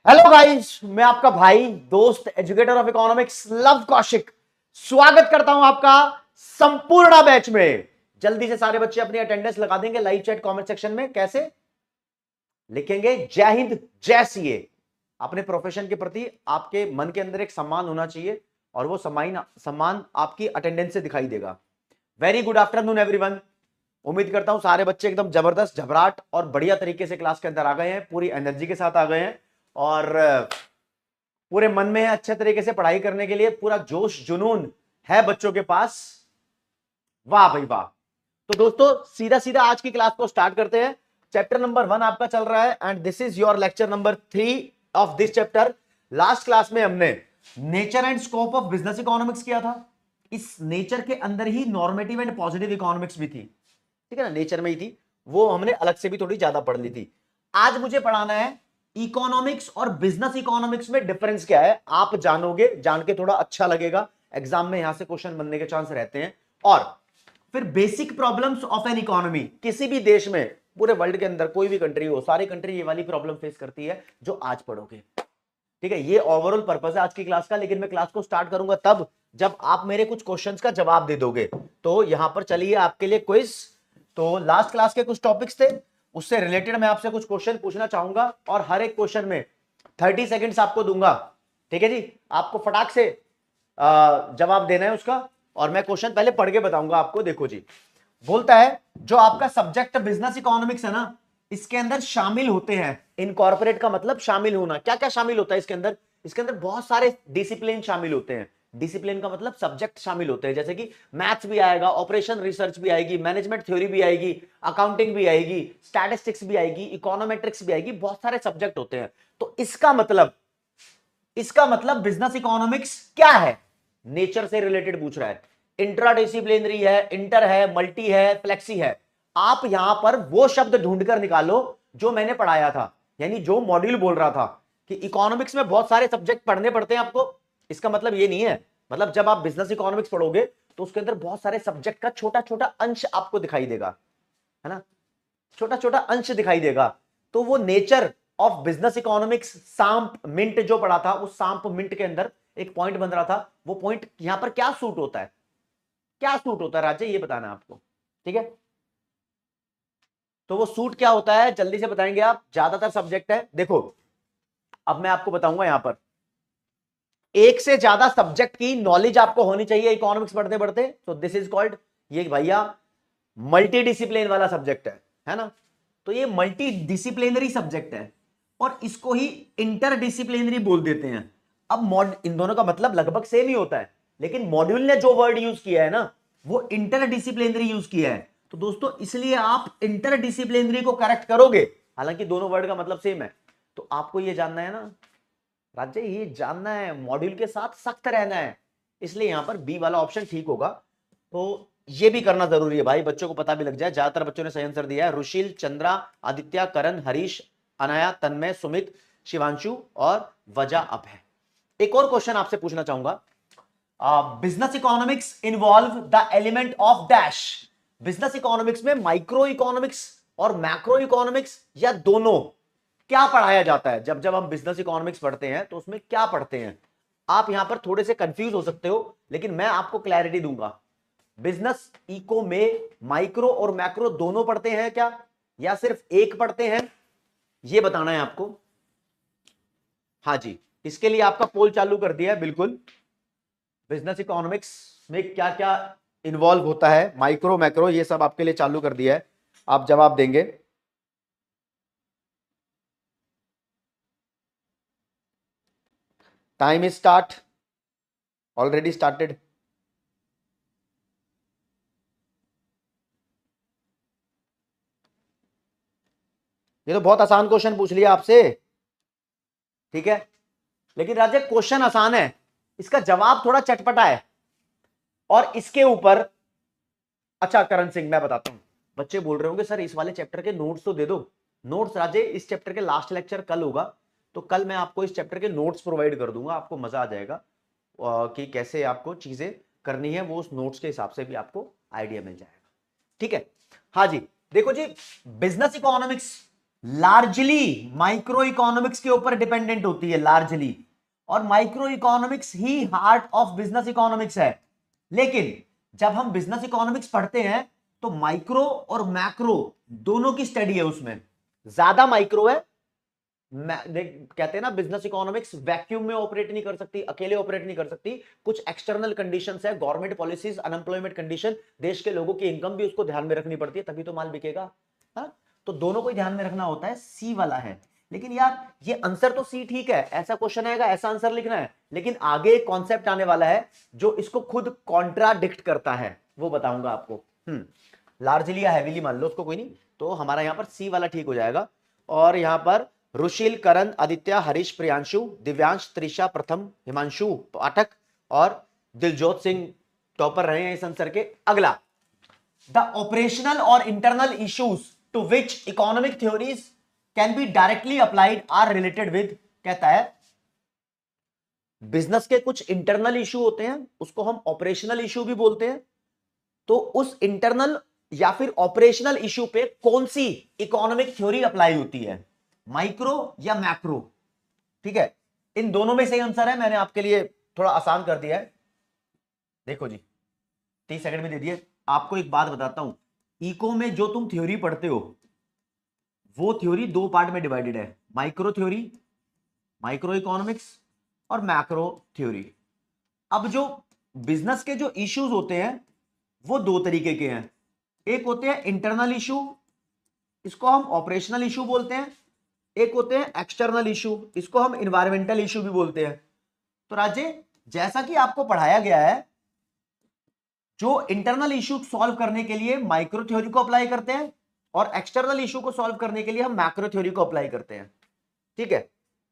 Hello guys, मैं आपका भाई दोस्त educator of economics love Kaushik स्वागत करता हूं आपका संपूर्ण बैच में। जल्दी से सारे बच्चे अपनी अटेंडेंस लगा देंगे लाइव चैट कमेंट सेक्शन में। कैसे लिखेंगे? जय हिंद जय सीए। अपने प्रोफेशन के प्रति आपके मन के अंदर एक सम्मान होना चाहिए और वो सम्मान आपकी अटेंडेंस से दिखाई देगा। Very good afternoon everyone. उम्मीद करता हूं सारे बच्चे एकदम जबरदस्त झबराट और बढ़िया तरीके से क्लास के अंदर आ गए हैं, पूरी एनर्जी के साथ आ गए हैं और पूरे मन में अच्छे तरीके से पढ़ाई करने के लिए पूरा जोश जुनून है बच्चों के पास। वाह भाई वाह। तो दोस्तों सीधा सीधा आज की क्लास को स्टार्ट करते हैं। चैप्टर नंबर 1 आपका चल रहा है and this is your lecture number 3 of this chapter. Last class में हमने nature and scope of business economics किया था। इस नेचर के अंदर ही नॉर्मेटिव एंड पॉजिटिव इकोनॉमिक्स भी थी, ठीक है ना, नेचर में ही थी। वो हमने अलग से भी थोड़ी ज्यादा पढ़ ली थी। आज मुझे पढ़ाना है इकोनॉमिक्स और बिजनेस इकोनॉमिक्स में डिफरेंस क्या है। आप जानोगे, जान के थोड़ा अच्छा लगेगा। एग्जाम में यहां से क्वेश्चन बनने के चांस रहते हैं। और फिर basic problems of an economy. किसी भी देश में, पूरे वर्ल्ड के अंदर कोई भी कंट्री हो, सारी कंट्री ये वाली प्रॉब्लम फेस करती है जो आज पढ़ोगे, ठीक है। ये ओवरऑल पर्पस है आज की क्लास का। लेकिन मैं क्लास को स्टार्ट करूंगा तब जब आप मेरे कुछ क्वेश्चंस का जवाब दे दोगे। तो यहां पर चलिए आपके लिए क्विज। तो लास्ट क्लास के कुछ टॉपिक्स थे, उससे रिलेटेड मैं आपसे कुछ क्वेश्चन पूछना चाहूंगा और हर एक क्वेश्चन में 30 सेकेंड्स आपको दूंगा, ठीक है जी। आपको फटाक से जवाब देना है उसका। और मैं क्वेश्चन पहले पढ़ के बताऊंगा आपको। देखो जी, बोलता है जो आपका सब्जेक्ट बिजनेस इकोनॉमिक्स है ना, इसके अंदर शामिल होते हैं। इनकॉर्पोरेट का मतलब शामिल होना। क्या क्या शामिल होता है इसके अंदर? इसके अंदर बहुत सारे डिसिप्लिन शामिल होते हैं। डिसिप्लिन का मतलब सब्जेक्ट शामिल होते हैं, जैसे कि मैथ्स भी आएगा, ऑपरेशन रिसर्च भी आएगी, मैनेजमेंट थ्योरी भी आएगी, अकाउंटिंग भी आएगी, स्टैटिस्टिक्स भी आएगी, इकोनोमेट्रिक्स भी आएगी। बहुत सारे सब्जेक्ट होते हैं। तो इसका मतलब बिजनेस इकोनॉमिक्स क्या है? नेचर से रिलेटेड पूछ रहा है। इंट्रा डिसिप्लिनरी है, इंटर है, मल्टी है, फ्लेक्सी है। आप यहां पर वो शब्द ढूंढकर निकालो जो मैंने पढ़ाया था, यानी जो मॉड्यूल बोल रहा था कि इकोनॉमिक्स में बहुत सारे सब्जेक्ट पढ़ने पड़ते हैं आपको। इसका मतलब ये नहीं है, मतलब जब आप बिजनेस इकोनॉमिक्स पढ़ोगे तो उसके अंदर बहुत सारे सब्जेक्ट का छोटा छोटा अंश आपको दिखाई देगा, है ना, छोटा छोटा अंश दिखाई देगा। तो वो नेचर ऑफ बिजनेस इकोनॉमिक्स सांप मिंट जो पढ़ा था, उस सांप मिंट के अंदर एक पॉइंट बन रहा था। वो पॉइंट यहां पर क्या सूट होता है, क्या सूट होता है राजे, ये बताना है आपको, ठीक है। तो वो सूट क्या होता है जल्दी से बताएंगे आप। ज्यादातर सब्जेक्ट है, देखो अब मैं आपको बताऊंगा। यहां पर एक से ज्यादा सब्जेक्ट की नॉलेज आपको होनी चाहिए इकोनॉमिक्स पढ़ते पढ़ते। तो दिस इज कॉल्ड, ये भैया मल्टी डिसिप्लिन वाला सब्जेक्ट है ना। तो ये मल्टी डिसिप्लिनरी सब्जेक्ट है और इसको ही इंटर डिसिप्लिनरी बोल देते हैं। अब इन दोनों का मतलब लगभग सेम ही होता है, लेकिन मॉड्यूल ने जो वर्ड यूज किया है ना, वो इंटर डिसिप्लिनरी यूज किया है। तो दोस्तों इसलिए आप इंटर डिसिप्लिनरी को करेक्ट करोगे, हालांकि दोनों वर्ड का मतलब सेम है। तो आपको ये जानना है ना राज्य, ये जानना है, मॉड्यूल के साथ सख्त रहना है। इसलिए यहां पर बी वाला ऑप्शन ठीक होगा। तो ये भी करना जरूरी है भाई, बच्चों को पता भी लग जाए। ज्यादातर बच्चों ने सही आंसर दिया है। रुशील, चंद्रा, आदित्य, करण, हरीश, अनाया, तन्मय, सुमित, शिवांशु और वजह अप है। एक और क्वेश्चन आपसे पूछना चाहूंगा। Business economics involve the element of dash. Business economics में माइक्रो इकोनॉमिक्स और मैक्रो इकोनॉमिक्स या दोनों क्या पढ़ाया जाता है? जब जब हम बिजनेस इकोनॉमिक्स पढ़ते हैं तो उसमें क्या पढ़ते हैं? आप यहां पर थोड़े से कंफ्यूज हो सकते हो, लेकिन मैं आपको क्लैरिटी दूंगा। बिजनेस इको में माइक्रो और मैक्रो दोनों पढ़ते हैं क्या, या सिर्फ एक पढ़ते हैं, ये बताना है आपको। हाँ जी, इसके लिए आपका पोल चालू कर दिया है। बिल्कुल, बिजनेस इकोनॉमिक्स में क्या क्या इन्वॉल्व होता है, माइक्रो मैक्रो, ये सब आपके लिए चालू कर दिया है। आप जवाब देंगे। Time is start, already started. ये तो बहुत आसान क्वेश्चन पूछ लिया आपसे, ठीक है। लेकिन राजा क्वेश्चन आसान है, इसका जवाब थोड़ा चटपटा है। और इसके ऊपर, अच्छा करण सिंह मैं बताता हूं, बच्चे बोल रहे होंगे सर इस वाले चैप्टर के नोट्स तो दे दो। नोट्स राजे, इस चैप्टर के लास्ट लेक्चर कल होगा, तो कल मैं आपको इस चैप्टर के नोट्स प्रोवाइड कर दूंगा। आपको मजा आ जाएगा कि कैसे आपको चीजें करनी है। वो उस नोट्स के हिसाब से भी आपको आइडिया मिल जाएगा, ठीक है। हाँ जी, देखो जी, business economics largely microeconomics के ऊपर डिपेंडेंट होती है, लार्जली। और माइक्रो इकोनॉमिक्स ही हार्ट ऑफ बिजनेस इकोनॉमिक्स है। लेकिन जब हम बिजनेस इकोनॉमिक्स पढ़ते हैं तो माइक्रो और मैक्रो दोनों की स्टडी है उसमें। ज्यादा माइक्रो है, कहते हैं ना बिजनेस इकोनॉमिक्स वैक्यूम में ऑपरेट नहीं कर सकती, अकेले ऑपरेट नहीं कर सकती। कुछ एक्सटर्नल कंडीशंस है, गवर्नमेंट पॉलिसीज, अनएम्प्लॉयमेंट कंडीशन, देश के लोगों की इनकम भी उसको ध्यान में रखनी पड़ती है, तभी तो माल बिकेगा। हाँ? तो दोनों को ध्यान में रखना होता है। सी वाला है। लेकिन यार ये आंसर तो सी ठीक है, ऐसा क्वेश्चन आएगा ऐसा आंसर लिखना है, लेकिन आगे एक कॉन्सेप्ट आने वाला है जो इसको खुद कॉन्ट्राडिक्ट करता है, वो बताऊंगा आपको। लार्जली या हैवीली मान लो उसको, कोई नहीं। तो हमारा यहां पर सी वाला ठीक हो जाएगा। और यहां पर रुशील, करण, आदित्य, हरीश, प्रियांशु, दिव्यांश, त्रिशा, प्रथम, हिमांशु पाठक और दिलजोत सिंह टॉपर रहे हैं इस आंसर के। अगला, द ऑपरेशनल और internal issues to which economic theories can be directly applied or related with, कहता है बिजनेस के कुछ इंटरनल इश्यू होते हैं उसको हम ऑपरेशनल इश्यू भी बोलते हैं। तो उस इंटरनल या फिर ऑपरेशनल इश्यू पे कौन सी इकोनॉमिक थ्योरी अप्लाई होती है, माइक्रो या मैक्रो? ठीक है, इन दोनों में सही आंसर है। मैंने आपके लिए थोड़ा आसान कर दिया है। देखो जी, 30 सेकंड में दे दिए। आपको एक बात बताता हूं, इको में जो तुम थ्योरी पढ़ते हो वो थ्योरी दो पार्ट में डिवाइडेड है, माइक्रो थ्योरी, माइक्रो इकोनॉमिक्स, और मैक्रो थ्योरी। अब जो बिजनेस के जो इश्यूज होते हैं वो दो तरीके के हैं। एक होते हैं इंटरनल इशू, इसको हम ऑपरेशनल इशू बोलते हैं। एक होते हैं एक्सटर्नल इशू, इसको हम इन्वायरमेंटल इशू भी बोलते हैं। तो राजे, जैसा कि आपको पढ़ाया गया है, जो इंटरनल इशू सॉल्व करने के लिए माइक्रो थ्योरी को अप्लाई करते हैं और एक्सटर्नल इशू को सॉल्व करने के लिए हम मैक्रो थ्योरी को अप्लाई करते हैं। ठीक है,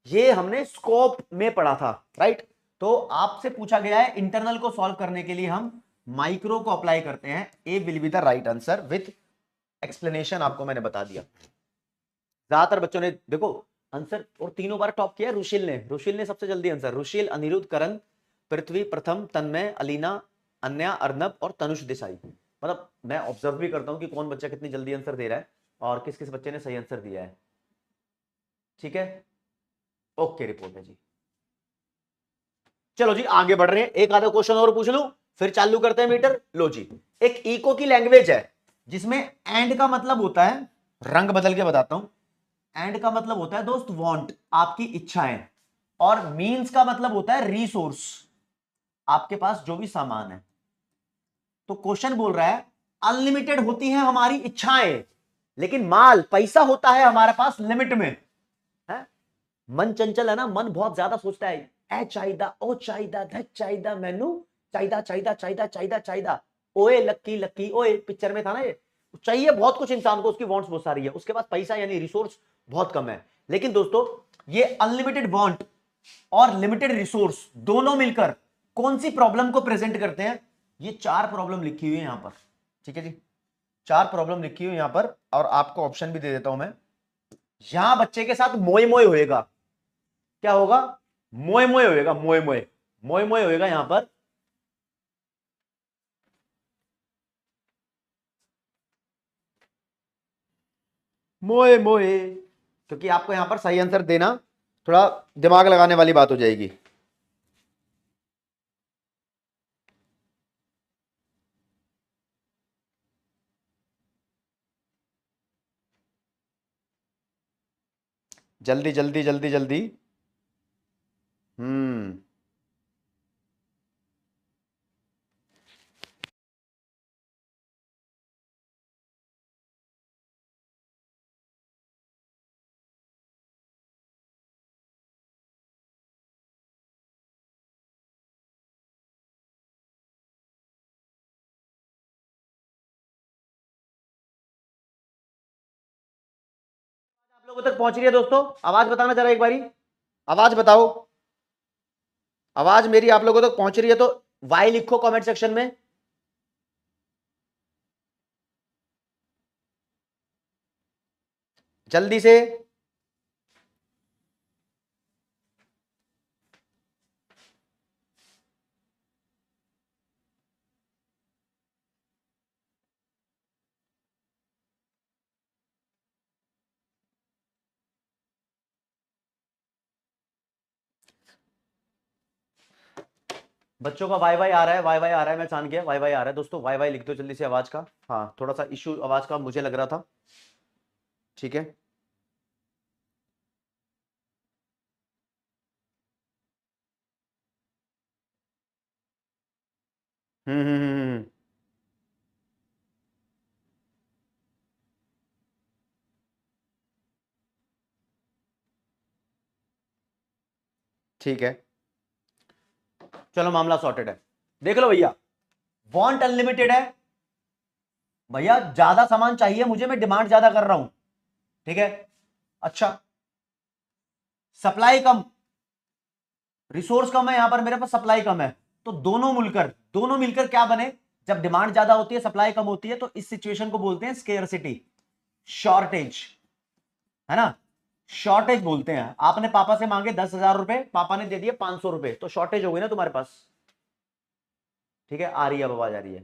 ये हमने स्कोप में पढ़ा था, राइट? तो आपसे पूछा गया है इंटरनल को सॉल्व करने के लिए हम माइक्रो को अप्लाई करते हैं। A will be the right answer with explanation, आपको मैंने बता दिया। ज्यादातर बच्चों ने देखो आंसर और तीनों बार टॉप किया। रुशील ने सबसे जल्दी आंसर, रुशील, अनिरुद्ध, करण, पृथ्वी, प्रथम, तन्मय, अलीना, अन्या, अर्नब और तनुष देसाई। मतलब मैं ऑब्जर्व भी करता हूं कि कौन बच्चा कितनी जल्दी आंसर दे रहा है और किस किस बच्चे ने सही आंसर दिया है। ठीक है, ओके, रिपोर्ट है जी। चलो जी आगे बढ़ रहे हैं, एक आधा क्वेश्चन और पूछ लूं फिर चालू करते हैं मीटर। लो जी, एक इको की लैंग्वेज है जिसमें एंड का मतलब होता है, रंग बदल के बताता हूं, एंड का मतलब होता है दोस्त वांट, आपकी इच्छाएं, और मींस का मतलब होता है रिसोर्स, आपके पास जो भी सामान है। तो क्वेश्चन बोल रहा है अनलिमिटेड होती है हमारी इच्छाएं, लेकिन माल पैसा होता है हमारे पास लिमिट में है। मन चंचल है ना, मन बहुत ज्यादा सोचता है, ए चाहिदा, ओ चाहिदा, ध चाहिदा, मैनू चाहिदा चाहिदा चाहिदा चाहिदा चाहिदा, ओए लक्की लक्की ओए, पिक्चर में था ना ये। चाहिए बहुत कुछ इंसान को, उसकी वांट्स बहुत सारी है, उसके पास पैसा यानी रिसोर्स बहुत कम है। लेकिन दोस्तों ये अनलिमिटेड वांट और लिमिटेड रिसोर्स दोनों मिलकर कौन सी प्रॉब्लम को प्रेजेंट करते हैं? ये चार प्रॉब्लम लिखी हुई है यहां पर। ठीक है जी, चार प्रॉब्लम लिखी हुई यहां पर, और आपको ऑप्शन भी दे देता हूं मैं। यहां बच्चे के साथ मोए मोए होएगा। क्या होगा? मोए मोए होएगा, मोए मोए, मोए मोए होएगा यहां पर। मोए मोए, क्योंकि आपको यहां पर सही आंसर देना थोड़ा दिमाग लगाने वाली बात हो जाएगी। जल्दी जल्दी जल्दी जल्दी। हम्म, आप लोगों तक पहुंच रही है दोस्तों? आवाज बताना जरा एक बारी, आवाज बताओ, आवाज मेरी आप लोगों तक पहुंच रही है तो वाई लिखो कमेंट सेक्शन में। जल्दी से। बच्चों का वाई वाई आ रहा है, वाई वाई आ रहा है, मैं जान गया वाई वाई आ रहा है। दोस्तों वाई वाई लिख दो जल्दी से आवाज का। हाँ थोड़ा सा इशू आवाज का मुझे लग रहा था। ठीक है। हम्म। ठीक है, चलो मामला सॉर्टेड है। देख लो भैया, वांट अनलिमिटेड है। भैया ज्यादा सामान चाहिए मुझे, मैं डिमांड ज्यादा कर रहा हूं। ठीक है। अच्छा, सप्लाई कम, रिसोर्स कम है यहां पर मेरे पास, सप्लाई कम है। तो दोनों मिलकर क्या बने? जब डिमांड ज्यादा होती है सप्लाई कम होती है, तो इस सिचुएशन को बोलते हैं स्केर्सिटी, शॉर्टेज, है ना। शॉर्टेज बोलते हैं। आपने पापा से मांगे 10,000 रुपए, पापा ने दे दिए 500 रुपए, तो शॉर्टेज हो गई ना तुम्हारे पास। ठीक है, आ रही है अब आवाज, आ रही है।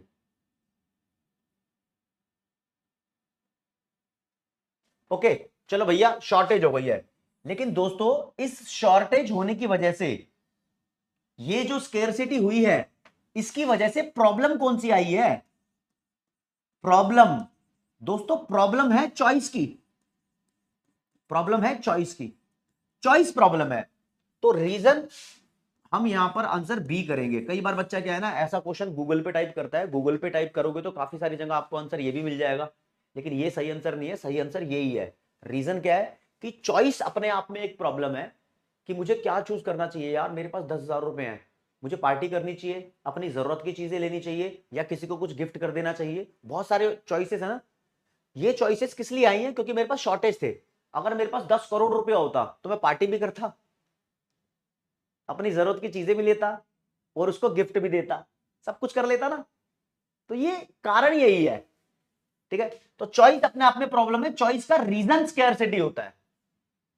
ओके, चलो भैया शॉर्टेज हो गई है। लेकिन दोस्तों इस शॉर्टेज होने की वजह से, ये जो स्केर्सिटी हुई है, इसकी वजह से प्रॉब्लम कौन सी आई है? प्रॉब्लम, दोस्तों प्रॉब्लम है चॉइस की। प्रॉब्लम है चॉइस की, चॉइस प्रॉब्लम है। तो रीजन, हम यहां पर आंसर बी करेंगे। कई बार बच्चा क्या है ना, ऐसा क्वेश्चन गूगल पे टाइप करता है, गूगल पे टाइप करोगे तो काफी सारी जगह आपको आंसर ये भी मिल जाएगा, लेकिन ये सही आंसर नहीं है। सही आंसर यही है। रीजन क्या है कि चॉइस अपने आप में एक प्रॉब्लम है, कि मुझे क्या चूज करना चाहिए। यार मेरे पास 10,000 रुपए हैं, मुझे पार्टी करनी चाहिए, अपनी जरूरत की चीजें लेनी चाहिए, या किसी को कुछ गिफ्ट कर देना चाहिए। बहुत सारे चॉइसेस है ना। ये चॉइसेस किस लिए आई हैं? क्योंकि मेरे पास शॉर्टेज थे। अगर मेरे पास 10 करोड़ रुपया होता तो मैं पार्टी भी करता, अपनी जरूरत की चीजें भी लेता, और उसको गिफ्ट भी देता, सब कुछ कर लेता ना। तो ये कारण यही है। ठीक है। तो चॉइस अपने आप में प्रॉब्लम है। चॉइस का रीजन स्केर्सिटी होता है।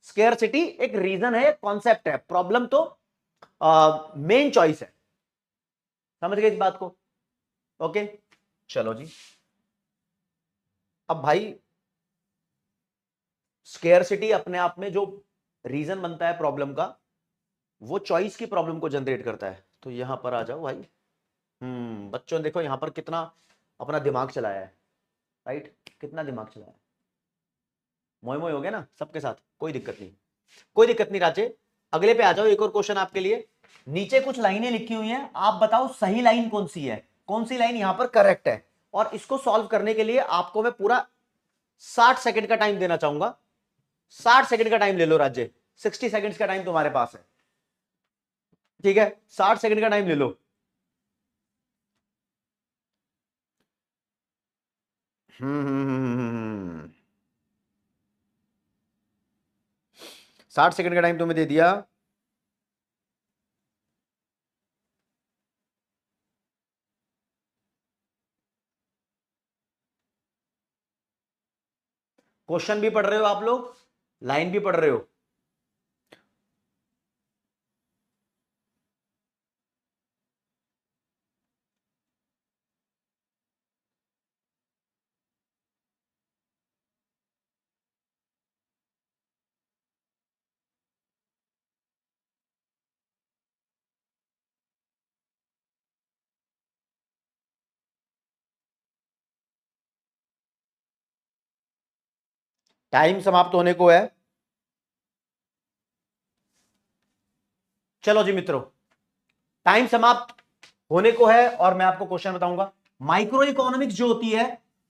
स्केर्सिटी एक रीजन है, कॉन्सेप्ट है। प्रॉब्लम तो मेन चॉइस है। समझ गए इस बात को? ओके, चलो जी। अब भाई स्केर्सिटी अपने आप में जो रीजन बनता है प्रॉब्लम का, वो चॉइस की प्रॉब्लम को जनरेट करता है। तो यहां पर आ जाओ भाई। बच्चों ने देखो यहां पर कितना अपना दिमाग चलाया है, राइट? कितना दिमाग चलाया है। मोय मोय हो गया ना सबके साथ, कोई दिक्कत नहीं, कोई दिक्कत नहीं राजे। अगले पे आ जाओ, एक और क्वेश्चन आपके लिए। नीचे कुछ लाइनें लिखी हुई हैं, आप बताओ सही लाइन कौन सी है, कौन सी लाइन यहां पर करेक्ट है। और इसको सॉल्व करने के लिए आपको मैं पूरा 60 सेकंड का टाइम देना चाहूंगा। 60 सेकंड का टाइम ले लो राज्य, 60 सेकंड का टाइम तुम्हारे पास है। ठीक है, 60 सेकंड का टाइम ले लो। हम्म हम्म हम्म, हम्म, हम्म। 60 सेकंड का टाइम तुम्हें दे दिया। क्वेश्चन भी पढ़ रहे हो आप लोग, लाइन भी पढ़ रहे हो? टाइम समाप्त होने को है। चलो जी मित्रों, टाइम समाप्त होने को है, और मैं आपको क्वेश्चन बताऊंगा। माइक्रो इकोनॉमिक्स जो होती है,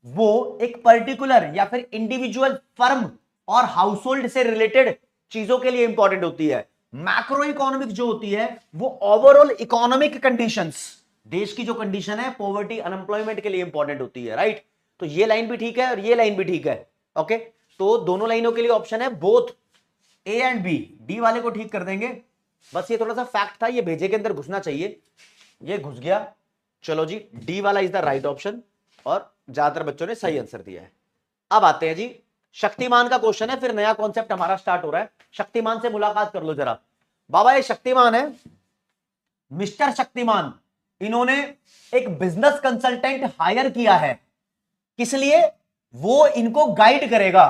वो एक पर्टिकुलर या फिर इंडिविजुअल फर्म और हाउसहोल्ड से रिलेटेड चीजों के लिए इंपॉर्टेंट होती है। मैक्रो इकोनॉमिक्स जो होती है, वो ओवरऑल इकोनॉमिक कंडीशंस, देश की जो कंडीशन है पॉवर्टी अनएम्प्लॉयमेंट के लिए इंपॉर्टेंट होती है, राइट? तो ये लाइन भी ठीक है और ये लाइन भी ठीक है। ओके, तो दोनों लाइनों के लिए ऑप्शन है both A and B. D वाले को ठीक कर देंगे। बस ये थोड़ा सा फैक्ट था, ये भेजे के अंदर घुसना चाहिए, ये घुस गया। चलो जी, डी वाला इज द राइट ऑप्शन, और ज्यादातर बच्चों ने सही आंसर दिया है। अब आते हैं जी, शक्तिमान का क्वेश्चन है, फिर नया कॉन्सेप्ट हमारा स्टार्ट हो रहा है। शक्तिमान से मुलाकात कर लो जरा। बाबा ये शक्तिमान है, मिस्टर शक्तिमान। इन्होंने एक बिजनेस कंसल्टेंट हायर किया है, किस लिए? वो इनको गाइड करेगा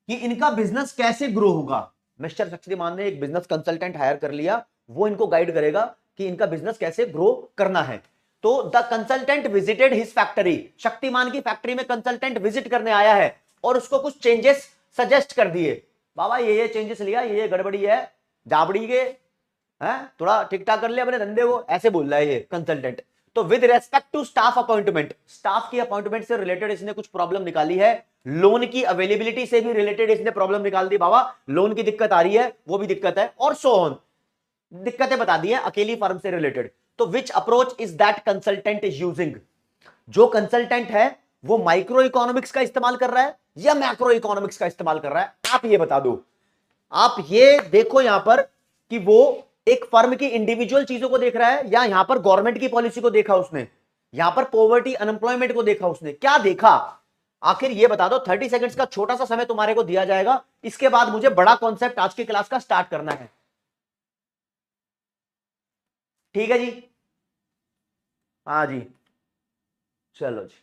कि इनका बिजनेस कैसे ग्रो होगा। मिस्टर शक्तिमान ने एक बिजनेस कंसल्टेंट हायर कर लिया, वो इनको गाइड करेगा कि इनका बिजनेस कैसे ग्रो करना है। तो the consultant visited his factory, Shaktimaan की फैक्ट्री में कंसल्टेंट विजिट करने आया है और उसको कुछ चेंजेस सजेस्ट कर दिए। बाबा ये चेंजेस लिया, ये गड़बड़ी है, जाबड़ी के है, थोड़ा ठीक ठाक कर ले अपने धंधे को, ऐसे बोल रहा है ये कंसल्टेंट। तो with respect to staff appointment, staff की अपॉइंटमेंट से रिलेटेड इसने कुछ प्रॉब्लम निकाली है, लोन की अवेलेबिलिटी से भी रिलेटेड इसने प्रॉब्लम निकाल दी, बाबा लोन की दिक्कत आ रही है, वो भी दिक्कत है, और सो ऑन, दिक्कतें बता दी है अकेली फर्म से रिलेटेड। तो which approach is that consultant is using, जो कंसल्टेंट है वो माइक्रो इकोनॉमिक्स का इस्तेमाल कर रहा है या मैक्रो इकोनॉमिक्स का इस्तेमाल कर रहा है, आप ये बता दो। आप ये देखो यहां पर कि वो एक फर्म की इंडिविजुअल चीजों को देख रहा है या यहां पर गवर्नमेंट की पॉलिसी को देखा उसने, यहां पर पॉवर्टी अनएम्प्लॉयमेंट को देखा उसने, क्या देखा आखिर ये बता दो। 30 सेकंड्स का छोटा सा समय तुम्हारे को दिया जाएगा, इसके बाद मुझे बड़ा कॉन्सेप्ट आज की क्लास का स्टार्ट करना है। ठीक है जी, हाँ जी, चलो जी,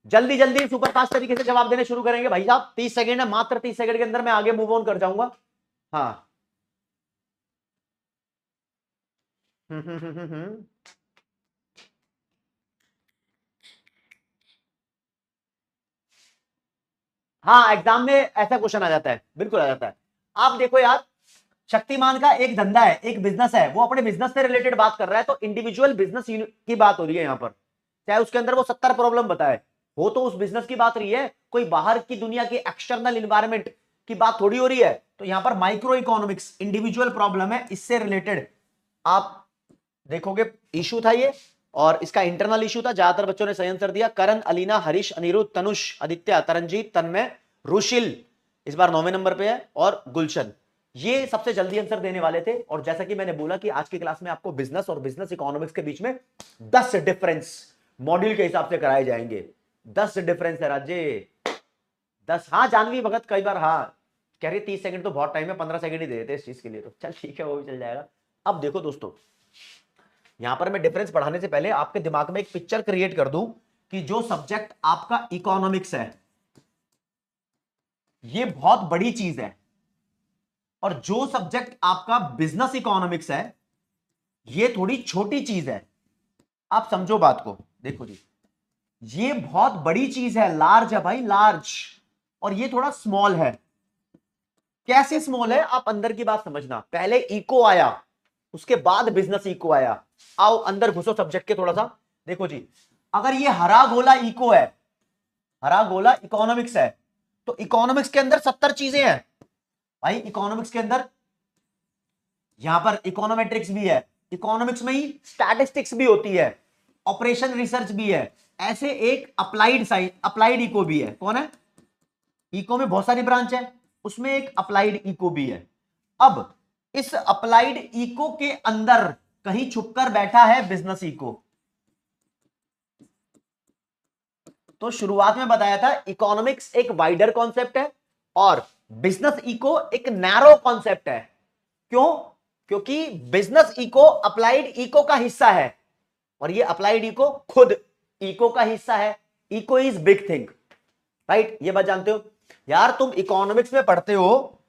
जल्दी जल्दी सुपरफास्ट तरीके से जवाब देने शुरू करेंगे भाई साहब। 30 सेकंड है, मात्र 30 सेकंड के अंदर मैं आगे मूव ऑन कर जाऊंगा। हाँ हाँ एग्जाम में ऐसा क्वेश्चन आ जाता है, बिल्कुल आ जाता है। आप देखो यार, शक्तिमान का एक धंधा है, एक बिजनेस है, वो अपने बिजनेस से रिलेटेड बात कर रहा है, तो इंडिविजुअल बिजनेस की बात हो रही है यहां पर, चाहे उसके अंदर वो 70 प्रॉब्लम बताए, हो तो उस बिजनेस की बात रही है, कोई बाहर की दुनिया की एक्सटर्नल इन्वायरमेंट की बात थोड़ी हो रही है। तो यहां पर माइक्रो इकोनॉमिक्स इंडिविजुअल प्रॉब्लम है, इससे रिलेटेड आप देखोगे इशू था ये, और इसका इंटरनल इशू था। ज्यादातर बच्चों ने सही आंसर दिया, करण, अलीना, हरीश, अनिरुद्ध, तनुष, आदित्य, तरनजीत, तन्मय, रुशिल इस बार 9वें नंबर पे है, और गुलशन, ये सबसे जल्दी आंसर देने वाले थे। और जैसा कि मैंने बोला कि आज की क्लास में आपको बिजनेस और बिजनेस इकोनॉमिक्स के बीच में 10 डिफरेंस मॉड्यूल के हिसाब से कराए जाएंगे। 10 डिफरेंस है राज्य, 10। हाँ जानवी भगत कई बार हाँ कह रही 30 सेकंड तो बहुत टाइम है, 15 सेकंड ही दे देते इस चीज के लिए, तो चल ठीक है वो भी चल जाएगा। अब देखो दोस्तों, यहां पर मैं डिफरेंस पढ़ाने से पहले आपके दिमाग में एक पिक्चर क्रिएट कर दूं कि जो सब्जेक्ट आपका इकोनॉमिक्स है ये बहुत बड़ी चीज है, और जो सब्जेक्ट आपका बिजनेस इकोनॉमिक्स है ये थोड़ी छोटी चीज है। आप समझो बात को, देखो जी, ये बहुत बड़ी चीज है, लार्ज है भाई, लार्ज, और ये थोड़ा स्मॉल है। कैसे स्मॉल है, आप अंदर की बात समझना। पहले इको आया, उसके बाद बिजनेस इको आया। आओ अंदर घुसो सब्जेक्ट के थोड़ा सा। देखो जी, अगर ये हरा गोला इको है, हरा गोला इकोनॉमिक्स है, तो इकोनॉमिक्स के अंदर 70 चीजें हैं भाई। इकोनॉमिक्स के अंदर यहां पर इकोनोमेट्रिक्स भी है, इकोनॉमिक्स में ही स्टैटिस्टिक्स भी होती है, ऑपरेशन रिसर्च भी है, ऐसे एक अप्लाइड साइंस, अप्लाइड इको भी है। कौन है? इको में बहुत सारी ब्रांच है, उसमें एक अप्लाइड इको भी है। अब इस अप्लाइड इको के अंदर कहीं छुपकर बैठा है बिजनेस इको। तो शुरुआत में बताया था इकोनॉमिक्स एक वाइडर कॉन्सेप्ट है और बिजनेस इको एक नैरो कॉन्सेप्ट है। क्यों? क्योंकि बिजनेस इको अप्लाइड इको का हिस्सा है, और ये अप्लाइड इको खुद इको का हिस्सा है। Eco is big thing, right? ये बात जानते हो यार, तुम इकोनॉमिक्स में पढ़ते हो,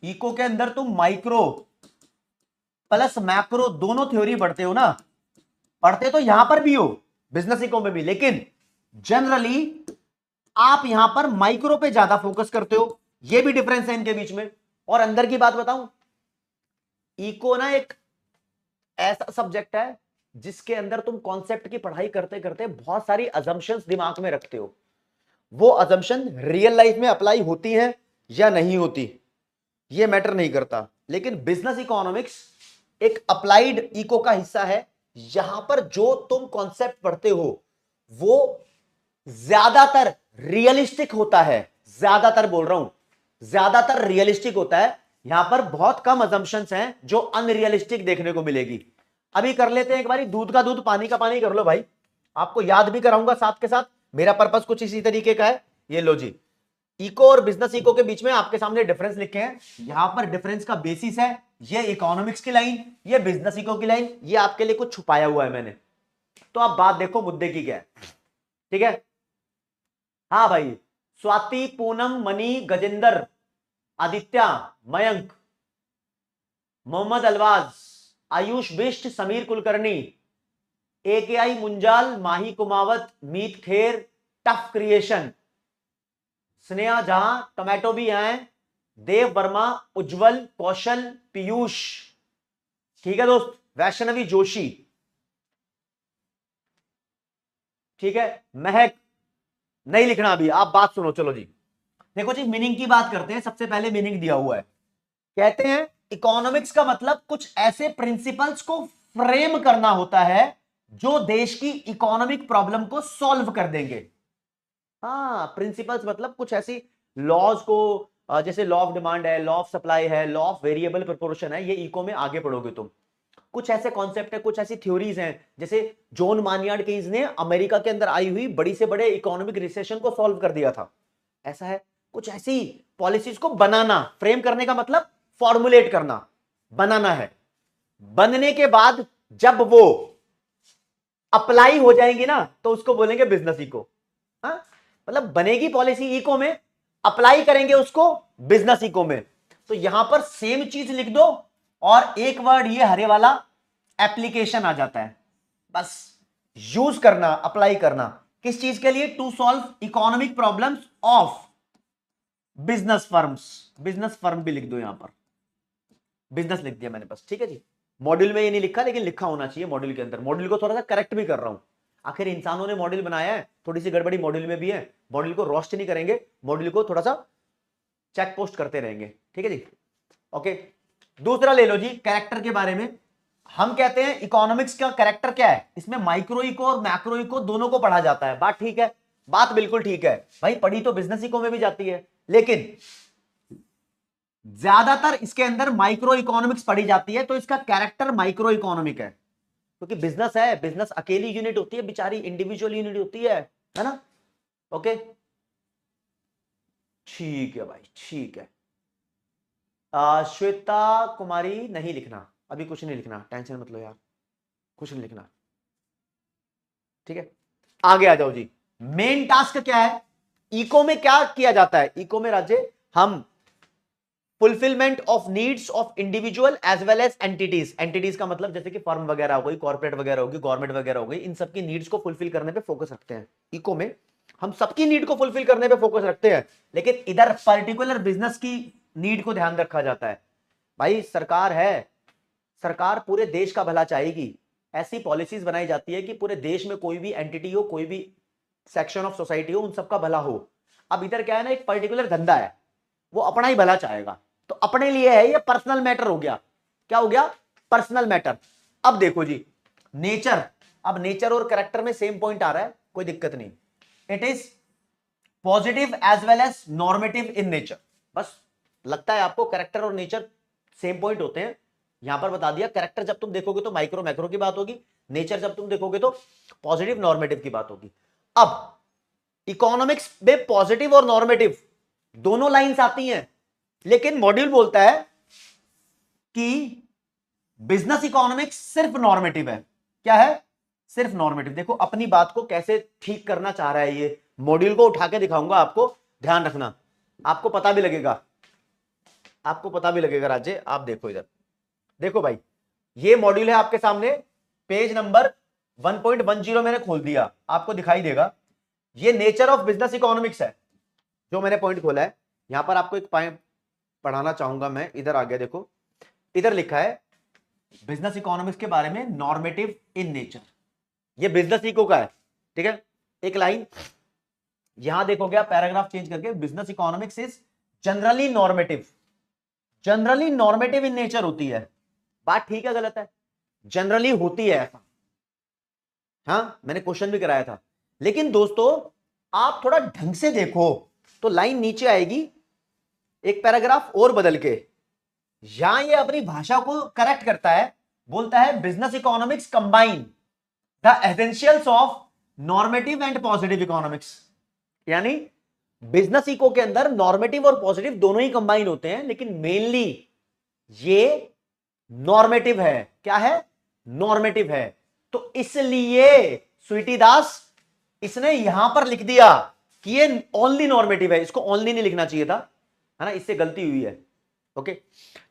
इको के अंदर तुम माइक्रो प्लस मैक्रो दोनों थ्योरी पढ़ते हो ना, पढ़ते तो यहां पर भी हो बिजनेस इको में भी, लेकिन जनरली आप यहां पर माइक्रो पे ज्यादा फोकस करते हो। ये भी डिफरेंस है इनके बीच में। और अंदर की बात बताऊं, इको ना एक ऐसा सब्जेक्ट है जिसके अंदर तुम कॉन्सेप्ट की पढ़ाई करते करते बहुत सारी अजम्पशंस दिमाग में रखते हो। वो अजम्पशन रियल लाइफ में अप्लाई होती है या नहीं होती ये मैटर नहीं करता, लेकिन बिजनेस इकोनॉमिक्स एक अप्लाइड इको का हिस्सा है। यहां पर जो तुम कॉन्सेप्ट पढ़ते हो वो ज्यादातर रियलिस्टिक होता है, ज्यादातर बोल रहा हूं, ज्यादातर रियलिस्टिक होता है। यहां पर बहुत कम अजम्पशंस हैं जो अनरियलिस्टिक देखने को मिलेगी। अभी कर लेते हैं एक बारी, दूध का दूध पानी का पानी कर लो भाई, आपको याद भी कराऊंगा साथ के साथ। मेरा पर्पस कुछ इसी तरीके का है। ये लो जी, इको और बिजनेस इको के बीच में आपके सामने डिफरेंस लिखे हैं। यहां पर डिफरेंस का बेसिस है ये इकोनॉमिक्स की लाइन, ये बिजनेस इको की लाइन, ये आपके लिए कुछ छुपाया हुआ है मैंने। तो आप बात देखो मुद्दे की क्या है, ठीक है? हाँ भाई, Swati, Poonam, Mani, Gajendra, Aditya, Mayank, Mohammad Alwaz, Ayush Bisht, Sameer Kulkarni, AKI Munjal, Mahi Kumawat, Meet Kher, tough creation, Sneha Jha, tomato भी आए, देव वर्मा, उज्जवल, कौशल, पीयूष, ठीक है दोस्त, वैष्णवी जोशी, ठीक है, महक, नहीं लिखना अभी, आप बात सुनो। चलो जी, देखो जी, मीनिंग की बात करते हैं। सबसे पहले मीनिंग दिया हुआ है, कहते हैं इकोनॉमिक्स का मतलब कुछ ऐसे प्रिंसिपल्स को फ्रेम करना होता है जो देश की इकोनॉमिक प्रॉब्लम को सॉल्व कर देंगे। हाँ, प्रिंसिपल्स मतलब कुछ ऐसी लॉज को, जैसे लॉ ऑफ डिमांड है, लॉ ऑफ सप्लाई है, लॉ ऑफ वेरिएबल प्रोपोर्शन है, ये इको में आगे पढ़ोगे तुम। कुछ ऐसे कॉन्सेप्ट है, कुछ ऐसी थ्योरीज हैं, जैसे जॉन मानियार्ड केज ने अमेरिका के अंदर आई हुई बड़ी से बड़े इकोनॉमिक रिसेशन को सॉल्व कर दिया था। ऐसा है, कुछ ऐसी पॉलिसीज को बनाना, फ्रेम करने का मतलब फॉर्मुलेट करना, बनाना है। बनने के बाद जब वो अप्लाई हो जाएंगी ना, तो उसको बोलेंगे बिजनेस इको। हाँ, मतलब बनेगी पॉलिसी इको में, अप्लाई करेंगे उसको बिजनेस इको में। तो यहां पर सेम चीज लिख दो और एक वर्ड ये हरे वाला एप्लीकेशन आ जाता है, बस यूज करना, अप्लाई करना, किस चीज के लिए? To solve economic problems of business firms. Business firm भी लिख दो, यहां पर बिजनेस लिख दिया मैंने बस, ठीक है जी। मॉड्यूल में ये नहीं लिखा, लेकिन लिखा होना चाहिए मॉड्यूल के अंदर। मॉड्यूल को थोड़ा सा करेक्ट भी कर रहा हूं, आखिर इंसानों ने मॉड्यूल बनाया है, थोड़ी सी गड़बड़ी मॉड्यूल में भी है। मॉड्यूल को रोस्ट नहीं करेंगे, मॉड्यूल को थोड़ा सा चेक पोस्ट करते रहेंगे, ठीक है जी। ओके, दूसरा ले लो जी, कैरेक्टर के बारे में। हम कहते हैं इकोनॉमिक्स का कैरेक्टर क्या है, इसमें माइक्रो इको और मैक्रो इको दोनों को पढ़ा जाता है। बात ठीक है, बात बिल्कुल ठीक है भाई, पढ़ी तो बिजनेस इको में भी जाती है, लेकिन ज्यादातर इसके अंदर माइक्रो इकोनॉमिक्स पढ़ी जाती है, तो इसका कैरेक्टर माइक्रो इकोनॉमिक है, क्योंकि बिजनेस है, बिजनेस अकेली यूनिट होती है बेचारी, इंडिविजुअल यूनिट होती है ना। ओके, ठीक है भाई, ठीक है। श्वेता कुमारी, नहीं लिखना अभी, कुछ नहीं लिखना, टेंशन मत लो यार, कुछ नहीं लिखना, ठीक है। आगे आ जाओ जी, मेन टास्क क्या है इको में, क्या किया जाता है इको में राज्य? हम fulfillment of needs of individual as well as entities. Entities का मतलब जैसे कि फर्म वगैरह हो गई, कॉर्पोरेट वगैरह होगी, गवर्नमेंट वगैरह हो गई, इन सबकी नीड्स को फुलफिल करने पे फोकस रखते हैं। इको में हम सबकी नीड को फुलफिल करने पे फोकस रखते हैं, लेकिन इधर पर्टिकुलर बिजनेस की नीड को ध्यान रखा जाता है। भाई सरकार है, सरकार पूरे देश का भला चाहेगी, ऐसी पॉलिसीज बनाई जाती है कि पूरे देश में कोई भी एंटिटी हो, कोई भी सेक्शन ऑफ सोसाइटी हो, उन सबका भला हो। अब इधर क्या है ना, एक पर्टिकुलर धंधा है, वो अपना ही भला चाहेगा, तो अपने लिए है, ये पर्सनल मैटर हो गया। क्या हो गया? Personal matter. अब देखो जी, नेचर, अब नेचर और कैरेक्टर में सेम पॉइंट आ रहा है, कोई दिक्कत नहीं। It is positive as well as normative in nature. बस लगता है आपको कैरेक्टर और नेचर सेम पॉइंट होते हैं, यहां पर बता दिया। कैरेक्टर जब तुम देखोगे तो माइक्रो मैक्रो की बात होगी, नेचर जब तुम देखोगे तो पॉजिटिव नॉर्मेटिव की बात होगी। अब इकोनॉमिक्स में पॉजिटिव और नॉर्मेटिव दोनों लाइंस आती हैं, लेकिन मॉड्यूल बोलता है कि बिजनेस इकोनॉमिक्स सिर्फ नॉर्मेटिव है। क्या है? सिर्फ नॉर्मेटिव। देखो अपनी बात को कैसे ठीक करना चाह रहा है ये, मॉड्यूल को उठा के दिखाऊंगा आपको, ध्यान रखना, आपको पता भी लगेगा, आपको पता भी लगेगा राज्य। आप देखो इधर, देखो भाई, ये मॉड्यूल है आपके सामने, पेज नंबर 1.10 मैंने खोल दिया, आपको दिखाई देगा। ये नेचर ऑफ बिजनेस इकोनॉमिक्स है जो मैंने पॉइंट खोला है। यहां पर आपको एक पॉइंट पढ़ाना चाहूंगा मैं, इधर आ गया, देखो इधर लिखा है बिजनेस इकोनॉमिक्स के बारे में, नॉर्मेटिव इन नेचर। ये बिजनेस इको का है, ठीक है। एक लाइन यहां देखो, गया पैराग्राफ चेंज करके, business economics is generally normative. Generally normative in nature होती है। बात ठीक है गलत है? जनरली होती है ऐसा, हाँ मैंने क्वेश्चन भी कराया था। लेकिन दोस्तों आप थोड़ा ढंग से देखो तो लाइन नीचे आएगी, एक पैराग्राफ और बदल के, यहां ये अपनी भाषा को करेक्ट करता है, बोलता है business economics combine the essentials of normative and positive economics. यानी बिजनेस इको के अंदर नॉर्मेटिव और पॉजिटिव दोनों ही कंबाइन होते हैं, लेकिन मेनली ये नॉर्मेटिव है। क्या है? नॉर्मेटिव है। तो इसलिए स्वीटी दास इसने यहां पर लिख दिया कि ये ओनली नॉर्मेटिव है, इसको ओनली नहीं लिखना चाहिए था, है ना, इससे गलती हुई है। ओके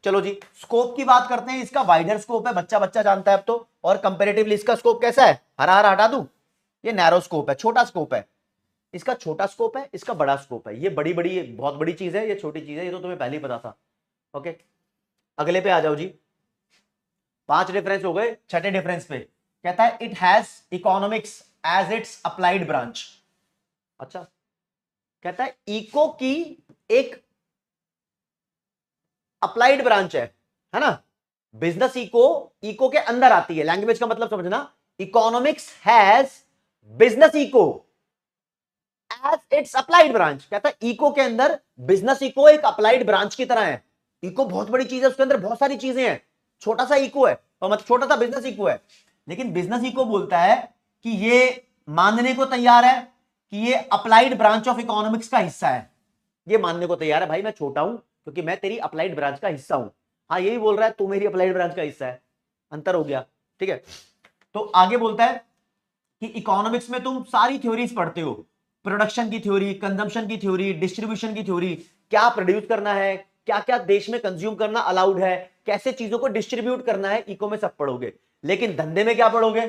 चलो जी, स्कोप की बात करते हैं। इसका वाइडर स्कोप है, बच्चा बच्चा जानता है अब तो। और कंपैरेटिवली इसका स्कोप कैसा है, हरा हरा हटा दूं, ये नैरो स्कोप है, छोटा स्कोप है। इसका छोटा स्कोप है, इसका बड़ा स्कोप है। ये बड़ी बड़ी बहुत बड़ी चीज है, ये छोटी चीज है, ये तो तुम्हें पहले ही पता था। ओके अगले पे आ जाओ जी। 5 डिफरेंस हो गए, छठे डिफरेंस पे कहता है it has economics as its applied branch. अच्छा, कहता है इको की एक अप्लाइड ब्रांच है ना। बिजनेस इको, इको के अंदर आती है। लैंग्वेज का मतलब समझना, economics has business eco as its applied branch. कहता है इको के अंदर बिजनेस इको एक अप्लाइड ब्रांच की तरह है। इको बहुत बड़ी चीज है, उसके अंदर बहुत सारी चीजें हैं। छोटा सा इको है, और मतलब छोटा सा बिजनेस इको है, लेकिन बिजनेस इको बोलता है कि ये मानने को तैयार है कि ये अप्लाइड ब्रांच ऑफ इकोनॉमिक्स का हिस्सा है। ये मानने को तैयार है भाई मैं छोटा हूं क्योंकि मैं तेरी अप्लाइड ब्रांच का हिस्सा हूं। हाँ यही बोल रहा है, तू मेरी अप्लाइड ब्रांच का हिस्सा है। अंतर हो गया, ठीक है। तो आगे बोलता है कि इकोनॉमिक्स में तुम सारी थ्योरीज पढ़ते हो, प्रोडक्शन की थ्योरी, कंजम्पशन की थ्योरी, डिस्ट्रीब्यूशन की थ्योरी, क्या प्रोड्यूस करना है, क्या क्या देश में कंज्यूम करना अलाउड है, कैसे चीजों को डिस्ट्रीब्यूट करना है, इको में सब पढ़ोगे। लेकिन धंधे में क्या पढ़ोगे,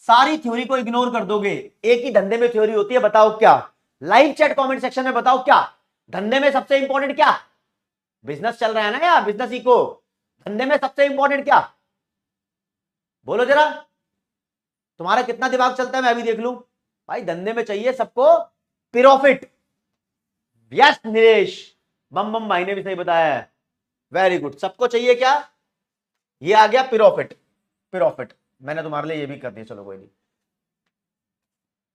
सारी थ्योरी को इग्नोर कर दोगे। एक ही धंधे में थ्योरी होती है, बताओ क्या। लाइव चैट कमेंट सेक्शन में बताओ क्या धंधे में सबसे इंपॉर्टेंट क्या। बिजनेस चल रहा है ना यार, बिजनेस इको, धंधे में सबसे इंपॉर्टेंट क्या, बोलो जरा। तुम्हारा कितना दिमाग चलता है मैं अभी देख लूं। भाई धंधे में चाहिए सबको प्रॉफिट। यस नीलेश, बम बम भाई ने भी सही बताया है, वेरी गुड। सबको चाहिए क्या, ये आ गया प्रॉफिट। प्रॉफिट मैंने तुम्हारे लिए ये भी कर दिया, चलो कोई नहीं।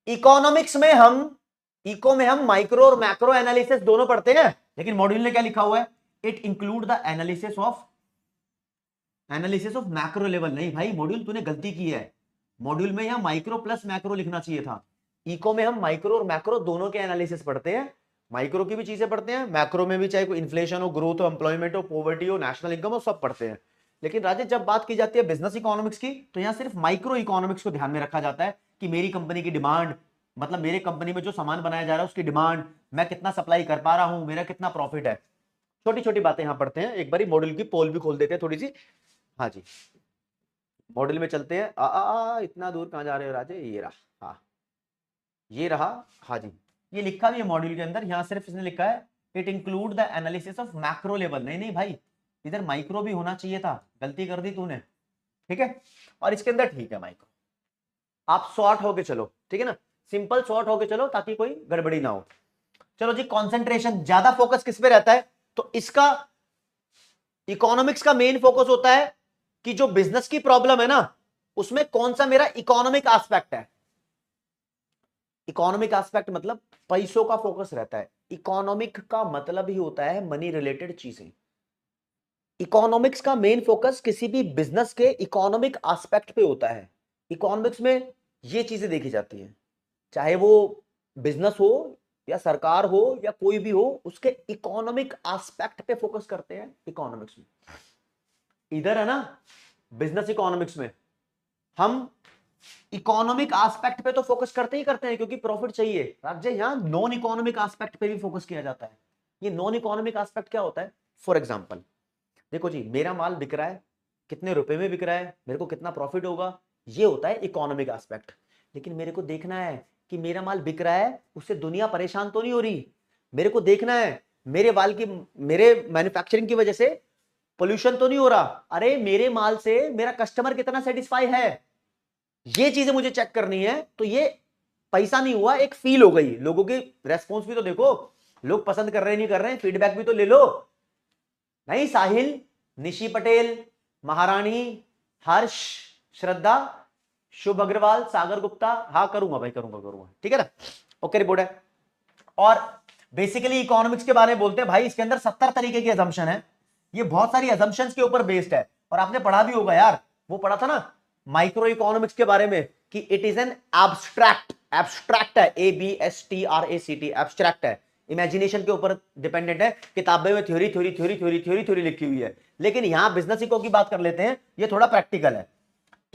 इकोनॉमिक्स में हम, इको में हम माइक्रो और मैक्रो एनालिसिस दोनों पढ़ते हैं, लेकिन मॉड्यूल में क्या लिखा हुआ है, it include the analysis of macro level. नहीं भाई मॉड्यूल तूने गलती की है, मॉड्यूल में यहां माइक्रो प्लस मैक्रो लिखना चाहिए था। इको में हम माइक्रो और मैक्रो दोनों के एनालिसिस पढ़ते हैं, माइक्रो की भी चीजें पढ़ते हैं, मैक्रो में भी चाहे कोई इन्फ्लेशन हो, ग्रोथ हो, एम्प्लॉयमेंट हो, पॉवर्टी हो, नेशनल इनकम हो, सब पढ़ते हैं। लेकिन राजेश जब बात की जाती है बिजनेस इकोनॉमिक्स की, तो यहां सिर्फ माइक्रो इकोनॉमिक्स को ध्यान में रखा जाता है कि मेरी कंपनी की डिमांड, मतलब मेरे कंपनी में जो सामान बनाया जा रहा है उसकी डिमांड, मैं कितना सप्लाई कर पा रहा हूं, मेरा कितना प्रॉफिट है। छोटी छोटी बातें यहां पढ़ते हैं। एक बार मॉड्यूल की पोल भी खोल देते हैं थोड़ी सी। हाँ जी, मॉड्यूल में चलते हैं। इतना दूर कहां जा रहे हो राजे, ये रहा, हाँ ये रहा। हाँ जी, ये लिखा भी है मॉड्यूल के अंदर, यहां सिर्फ इसने लिखा है it include the analysis of macro level. नहीं नहीं भाई, इधर माइक्रो भी होना चाहिए था, गलती कर दी तूने, ठीक है। और इसके अंदर ठीक है माइक्रो। आप शॉर्ट होके चलो, ठीक है ना, सिंपल शॉर्ट होके चलो ताकि कोई गड़बड़ी ना हो। चलो जी, कंसंट्रेशन, ज्यादा फोकस किस पे रहता है, तो इसका इकोनॉमिक्स का मेन फोकस होता है कि जो बिजनेस की प्रॉब्लम है ना, उसमें कौन सा मेरा इकोनॉमिक एस्पेक्ट है। इकोनॉमिक एस्पेक्ट मतलब पैसों का फोकस रहता है। इकोनॉमिक का मतलब ही होता है मनी रिलेटेड चीजें। इकोनॉमिक्स का मेन फोकस किसी भी बिजनेस के इकोनॉमिक एस्पेक्ट पे होता है। इकोनॉमिक्स में ये चीजें देखी जाती हैं, चाहे वो बिजनेस हो या सरकार हो या कोई भी हो, उसके इकोनॉमिक एस्पेक्ट पे फोकस करते हैं इकोनॉमिक्स में। इधर है ना बिजनेस इकोनॉमिक्स में हम इकोनॉमिक एस्पेक्ट पे तो फोकस करते ही करते हैं क्योंकि प्रॉफिट चाहिए। राज्य यहां नॉन इकोनॉमिक एस्पेक्ट पे भी फोकस किया जाता है। ये नॉन इकोनॉमिक एस्पेक्ट क्या होता है, फॉर एग्जांपल देखो जी, मेरा माल बिक रहा है, कितने रुपए में बिक रहा है, मेरे को कितना प्रॉफिट होगा, ये होता है इकोनॉमिक एस्पेक्ट। लेकिन मेरे को देखना है कि मेरा माल बिक रहा है, उससे दुनिया परेशान तो नहीं हो रही। मेरे को देखना है मेरे मैन्युफैक्चरिंग की वजह से पोल्यूशन तो नहीं हो रहा। अरे मेरे माल से मेरा कस्टमर कितना सेटिस्फाई है, ये चीजें मुझे चेक करनी है। तो ये पैसा नहीं हुआ, एक फील हो गई। लोगों की रेस्पॉन्स भी तो देखो, लोग पसंद कर रहे नहीं कर रहे हैं, फीडबैक भी तो ले लो। नहीं साहिल, निशी पटेल, महारानी, हर्ष, श्रद्धा, शुभ अग्रवाल, सागर गुप्ता, हाँ करूंगा भाई, करूंगा, ठीक है ना। ओके रिपोर्ट है। और बेसिकली इकोनॉमिक्स के बारे में बोलते हैं भाई, इसके अंदर 70 तरीके की असम्पशन है। ये बहुत सारी असम्पशंस के ऊपर बेस्ड है। और आपने पढ़ा भी होगा यार, वो पढ़ा था ना माइक्रो इकोनॉमिक्स के बारे में कि it is an abstract, abstract है, ABSTRACT, एब्स्ट्रैक्ट है, इमेजिनेशन के ऊपर डिपेंडेंट है। किताबें में theory theory theory theory theory theory लिखी हुई है, लेकिन यहां बिजनेस इको की बात कर लेते हैं, ये थोड़ा प्रैक्टिकल है।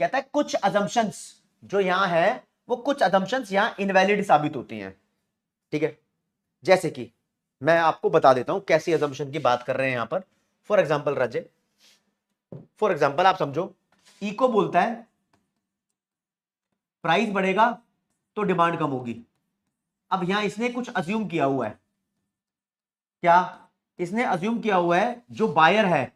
कहता है कुछ असम्पशंस जो यहां है, वो कुछ असम्पशंस यहां इनवैलिड साबित होती हैं, ठीक है। जैसे कि मैं आपको बता देता हूं कैसी अजम्पशन की बात कर रहे हैं यहां पर। For example Raje, for example आप समझो, इको बोलता है प्राइस बढ़ेगा तो डिमांड कम होगी। अब यहां इसने कुछ अज्यूम किया हुआ है, क्या इसने अज्यूम किया हुआ है जो बायर है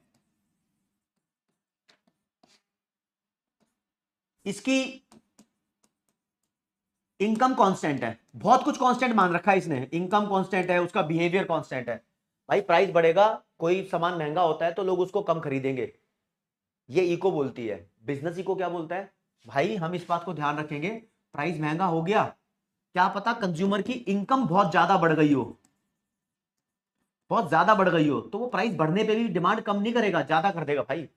इसकी इनकम कांस्टेंट है, बहुत कुछ कांस्टेंट मान रखा है इसने, इनकम कांस्टेंट है, उसका बिहेवियर कांस्टेंट है। भाई प्राइस बढ़ेगा, कोई सामान महंगा होता है तो लोग उसको कम खरीदेंगे, ये इको बोलती है। बिजनेस इको क्या बोलता है, भाई हम इस बात को ध्यान रखेंगे, प्राइस महंगा हो गया, क्या पता कंज्यूमर की इनकम बहुत ज्यादा बढ़ गई हो, बहुत ज्यादा बढ़ गई हो, तो वो प्राइस बढ़ने पे भी डिमांड कम नहीं करेगा, ज्यादा कर देगा। भाई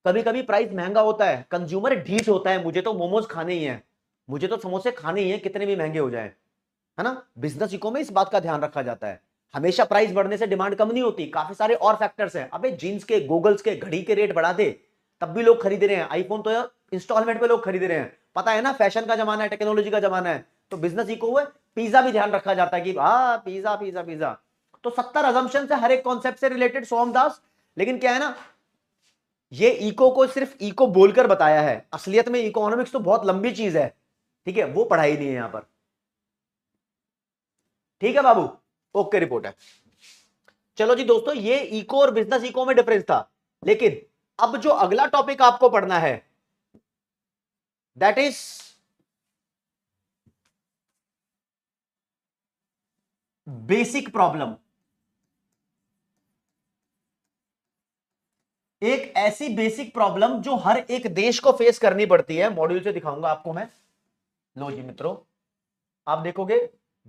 कभी कभी प्राइस महंगा होता है, कंज्यूमर ढीठ होता है, मुझे तो मोमोज खाने ही है, मुझे तो समोसे खाने ही है, कितने भी महंगे हो जाए, है ना। बिजनेस इको में इस बात का ध्यान रखा जाता है, हमेशा प्राइस बढ़ने से डिमांड कम नहीं होती, काफी सारे और फैक्टर्स हैं। अबे जींस के, गूगल्स के, घड़ी के रेट बढ़ा दे तब भी लोग खरीद रहे हैं, आईफोन तो इंस्टॉलमेंट पे लोग खरीद रहे हैं, पता है ना, फैशन का जमाना है, टेक्नोलॉजी का जमाना है, तो बिजनेस इको है। पिज्जा भी ध्यान रखा जाता है कि हाँ पिज्जा पिज्जा पिज्जा। तो 70 अजम्पशन है हर एक कॉन्सेप्ट से रिलेटेड सोमदास, लेकिन क्या है ना, ये इको को सिर्फ इको बोलकर बताया है, असलियत में इकोनॉमिक्स तो बहुत लंबी चीज है, ठीक है, वो पढ़ाई नहीं है यहां पर। ठीक है बाबू, ओके रिपोर्ट है। चलो जी दोस्तों, ये इको और बिजनेस इको में डिफरेंस था, लेकिन अब जो अगला टॉपिक आपको पढ़ना है दैट इज बेसिक प्रॉब्लम। एक ऐसी बेसिक प्रॉब्लम जो हर एक देश को फेस करनी पड़ती है, मॉड्यूल से दिखाऊंगा आपको मैं। लो जी मित्रों, आप देखोगे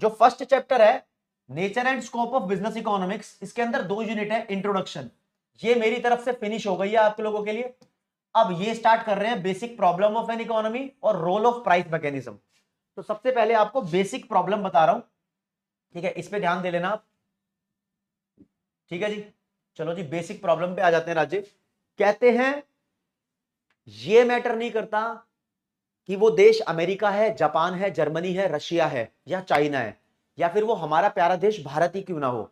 जो फर्स्ट चैप्टर है nature and scope of business economics, इसके अंदर 2 यूनिट है, इंट्रोडक्शन, ये मेरी तरफ से फिनिश हो गई है आप लोगों के लिए। अब ये स्टार्ट कर रहे हैं basic problem of an economy और रोल ऑफ प्राइस मैकेनिज्म। तो सबसे पहले आपको बेसिक प्रॉब्लम बता रहा हूं, ठीक है, इस पे ध्यान दे लेना आप। ठीक है जी, चलो जी बेसिक प्रॉब्लम पे आ जाते हैं राजे। कहते हैं ये मैटर नहीं करता कि वो देश अमेरिका है, जापान है, जर्मनी है, रशिया है या चाइना है, या फिर वो हमारा प्यारा देश भारत ही क्यों ना हो,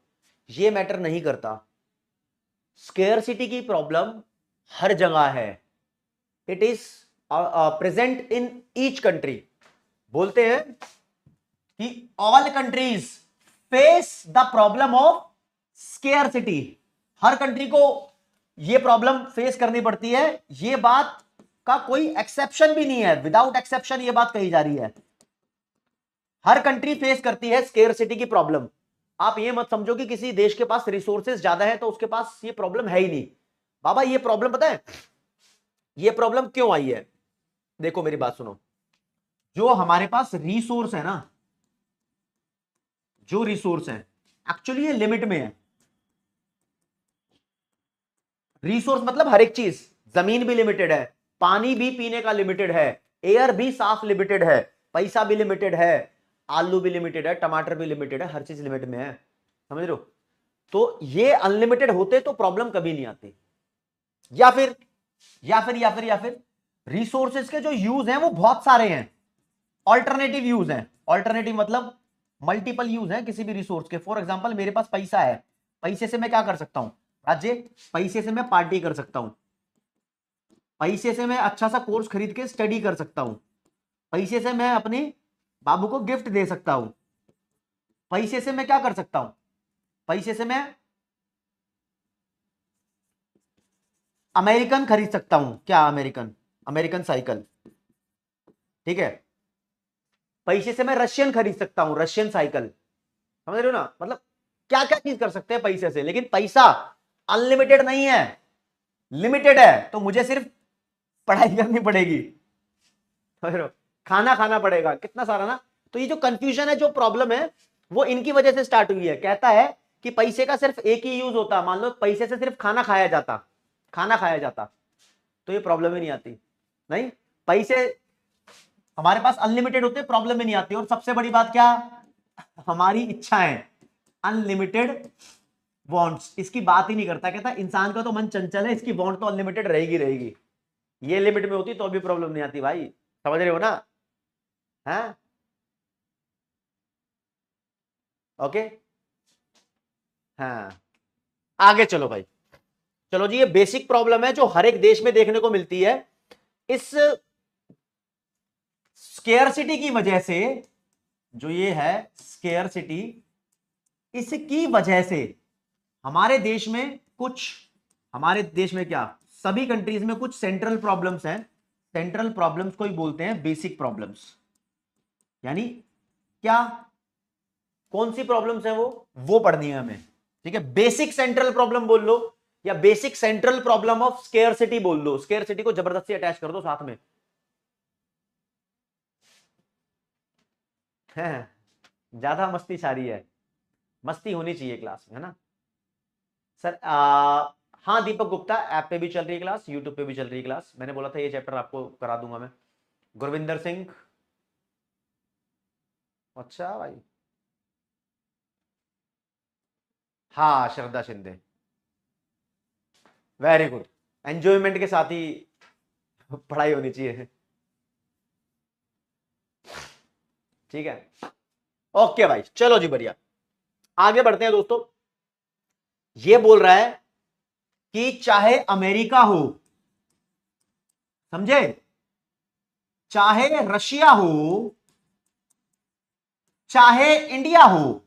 ये मैटर नहीं करता। स्केयरसिटी की प्रॉब्लम हर जगह है, it is present in each country. बोलते हैं कि all countries face the problem of scarcity, her country को यह प्रॉब्लम फेस करनी पड़ती है, यह बात का कोई एक्सेप्शन भी नहीं है, विदाउट एक्सेप्शन यह बात कही जा रही है, हर कंट्री फेस करती है स्केयरसिटी की प्रॉब्लम। आप ये मत समझो कि किसी देश के पास रिसोर्सेज ज्यादा है तो उसके पास ये प्रॉब्लम है ही नहीं। बाबा ये प्रॉब्लम पता है ये प्रॉब्लम क्यों आई है, देखो मेरी बात सुनो, जो हमारे पास रिसोर्स है ना, जो रिसोर्स है एक्चुअली ये लिमिट में है। रिसोर्स मतलब हर एक चीज, जमीन भी लिमिटेड है, पानी भी पीने का लिमिटेड है, एयर भी साफ लिमिटेड है, पैसा भी लिमिटेड है, आलू भी लिमिटेड है, टमाटर भी लिमिटेड है, हर चीज लिमिट में है, समझ रहे हो। तो ये अनलिमिटेड होते तो प्रॉब्लम कभी नहीं आती। या फिर या फिर रिसोर्सेज के जो यूज हैं वो बहुत सारे हैं, ऑल्टरनेटिव यूज हैं, ऑल्टरनेटिव मतलब मल्टीपल यूज है किसी भी रिसोर्स के। फॉर एग्जांपल मेरे पास पैसा है, पैसे से मैं क्या कर सकता हूं राज्य, पैसे से मैं पार्टी कर सकता हूं, पैसे से मैं अच्छा सा कोर्स खरीद के स्टडी कर सकता हूं, पैसे से मैं अपने बाबू को गिफ्ट दे सकता हूं, पैसे से मैं क्या कर सकता हूं, पैसे से मैं अमेरिकन खरीद सकता हूं, क्या अमेरिकन, अमेरिकन साइकिल, ठीक है, पैसे से मैं रशियन खरीद सकता हूं, रशियन साइकिल, समझ रहे हो ना, मतलब क्या क्या चीज कर सकते हैं पैसे से। लेकिन पैसा अनलिमिटेड नहीं है, लिमिटेड है, तो मुझे सिर्फ पढ़ाई करनी पड़ेगी, समझ रहे हो, खाना खाना पड़ेगा कितना सारा ना। तो ये जो कंफ्यूजन है, जो प्रॉब्लम है, वो इनकी वजह से स्टार्ट हुई है। कहता है कि पैसे का सिर्फ एक ही यूज होता, मान लो पैसे से सिर्फ खाना खाया जाता, खाना खाया जाता, तो ये प्रॉब्लम ही नहीं आती। नहीं, पैसे हमारे पास अनलिमिटेड होते, प्रॉब्लम ही नहीं आती। और सबसे बड़ी बात क्या, हमारी इच्छाएं, अनलिमिटेड वांट्स, इसकी बात ही नहीं करता, कहता इंसान का तो मन चंचल है, इसकी वांट तो अनलिमिटेड रहेगी रहेगी, ये लिमिट में होती तो भी प्रॉब्लम नहीं आती भाई, समझ रहे हो ना, है ओके। हाँ, आगे चलो भाई, चलो जी। ये बेसिक प्रॉब्लम है जो हर एक देश में देखने को मिलती है। इस स्केयरसिटी की वजह से, जो ये है स्केयरसिटी, इसकी वजह से हमारे देश में कुछ, हमारे देश में क्या, सभी कंट्रीज में कुछ सेंट्रल प्रॉब्लम्स हैं। सेंट्रल प्रॉब्लम्स को ही बोलते हैं बेसिक प्रॉब्लम्स। यानी क्या, कौन सी प्रॉब्लम्स है वो पढ़नी है हमें। ठीक है, बेसिक सेंट्रल प्रॉब्लम बोल लो, या basic central problem of scarcity बोल लो। स्केयरसिटी को जबरदस्ती अटैच कर दो साथ में। है, ज्यादा मस्ती छा रही है, मस्ती होनी चाहिए क्लास में, है ना सर। हाँ दीपक गुप्ता, ऐप पे भी चल रही है क्लास, यूट्यूब पे भी चल रही है क्लास। मैंने बोला था ये चैप्टर आपको करा दूंगा मैं। गुरविंदर सिंह, अच्छा भाई। हाँ श्रद्धा शिंदे, वेरी गुड। एंजॉयमेंट के साथ ही पढ़ाई होनी चाहिए। ठीक है, ओके भाई, चलो जी बढ़िया, आगे बढ़ते हैं दोस्तों। ये बोल रहा है कि चाहे अमेरिका हो, समझे, चाहे रशिया हो, चाहे इंडिया हो,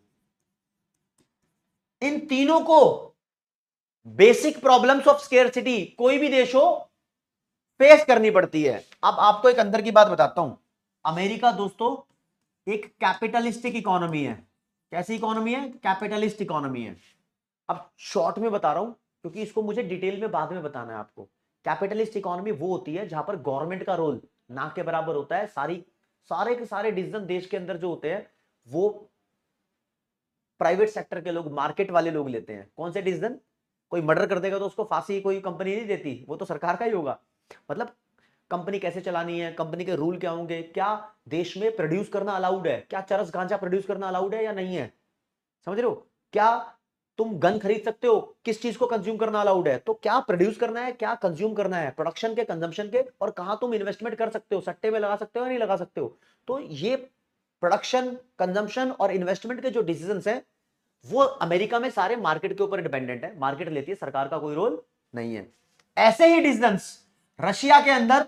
इन तीनों को बेसिक प्रॉब्लम्स ऑफ स्केयरसिटी, कोई भी देश हो, फेस करनी पड़ती है। अब आपको एक अंदर की बात बताता हूं। अमेरिका दोस्तों एक कैपिटलिस्टिक इकोनॉमी है। कैसी इकोनॉमी है? कैपिटलिस्ट इकोनॉमी है। अब शॉर्ट में बता रहा हूं क्योंकि इसको मुझे डिटेल में बाद में बताना है आपको। कैपिटलिस्ट इकोनॉमी वो होती है जहां पर गवर्नमेंट का रोल ना के बराबर होता है। सारे के सारे डिसीजन देश के अंदर जो होते हैं वो प्राइवेट सेक्टर के लोग, मार्केट वाले लोग लेते हैं। कौन से डिसीजन? कोई मर्डर कर देगा तो उसको फांसी कोई कंपनी नहीं देती, वो तो सरकार का ही होगा। मतलब कंपनी कैसे चलानी है, कंपनी के रूल क्या होंगे, क्या देश में प्रोड्यूस करना अलाउड है, क्या चरस गांजा प्रोड्यूस करना अलाउड है या नहीं है, समझ रहे हो? क्या तुम गन खरीद सकते हो, किस चीज को कंज्यूम करना अलाउड है, तो क्या प्रोड्यूस करना है, क्या कंज्यूम करना है, प्रोडक्शन के, कंजम्पशन के, और कहां तुम इन्वेस्टमेंट कर सकते हो, सट्टे में लगा सकते हो या नहीं लगा सकते हो। तो ये प्रोडक्शन, कंजम्पशन और इन्वेस्टमेंट के जो डिसीजंस हैं वो अमेरिका में सारे मार्केट के ऊपर डिपेंडेंट है। मार्केट लेती है, सरकार का कोई रोल नहीं है। ऐसे ही डिसीजंस रशिया के अंदर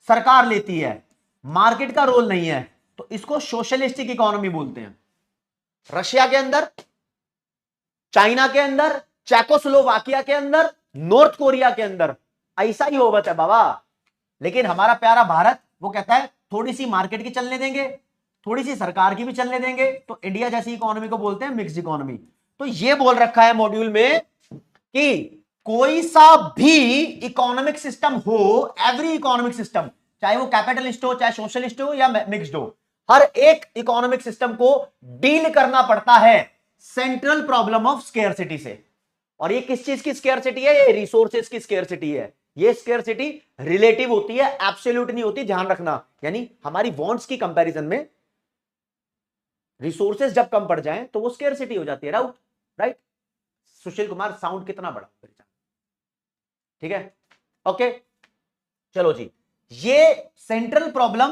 सरकार लेती है, मार्केट का रोल नहीं है, तो इसको सोशलिस्टिक इकोनॉमी बोलते हैं। रशिया के अंदर, चाइना के अंदर, चेकोस्लोवाकिया के अंदर, नॉर्थ कोरिया के अंदर ऐसा ही होवत है बाबा। लेकिन हमारा प्यारा भारत वो कहता है थोड़ी सी मार्केट की चलने देंगे, थोड़ी सी सरकार की भी चलने देंगे, तो इंडिया जैसी इकोनॉमी को बोलते हैं मिक्स्ड इकोनॉमी। तो ये बोल रखा है मॉड्यूल में कि कोई सा भी इकोनॉमिक सिस्टम हो, एवरी इकोनॉमिक सिस्टम, चाहे वो कैपिटलिस्ट हो, चाहे सोशलिस्ट हो या मिक्स्ड हो, हर एक इकोनॉमिक सिस्टम को डील करना पड़ता है सेंट्रल प्रॉब्लम ऑफ स्केयरसिटी से। और ये किस चीज की स्केयरसिटी है? ये रिसोर्सेज की स्केयरसिटी है। ये स्केयरसिटी रिलेटिव होती है, एब्सोल्यूट नहीं होती, ध्यान रखना। यानी हमारी वांट्स की कंपैरिजन में रिसोर्सेज जब कम पड़ जाएं तो वो स्केयरसिटी हो जाती है। राइट? सुशील कुमार, साउंड कितना बड़ा, ठीक है, ओके, चलो जी। ये सेंट्रल प्रॉब्लम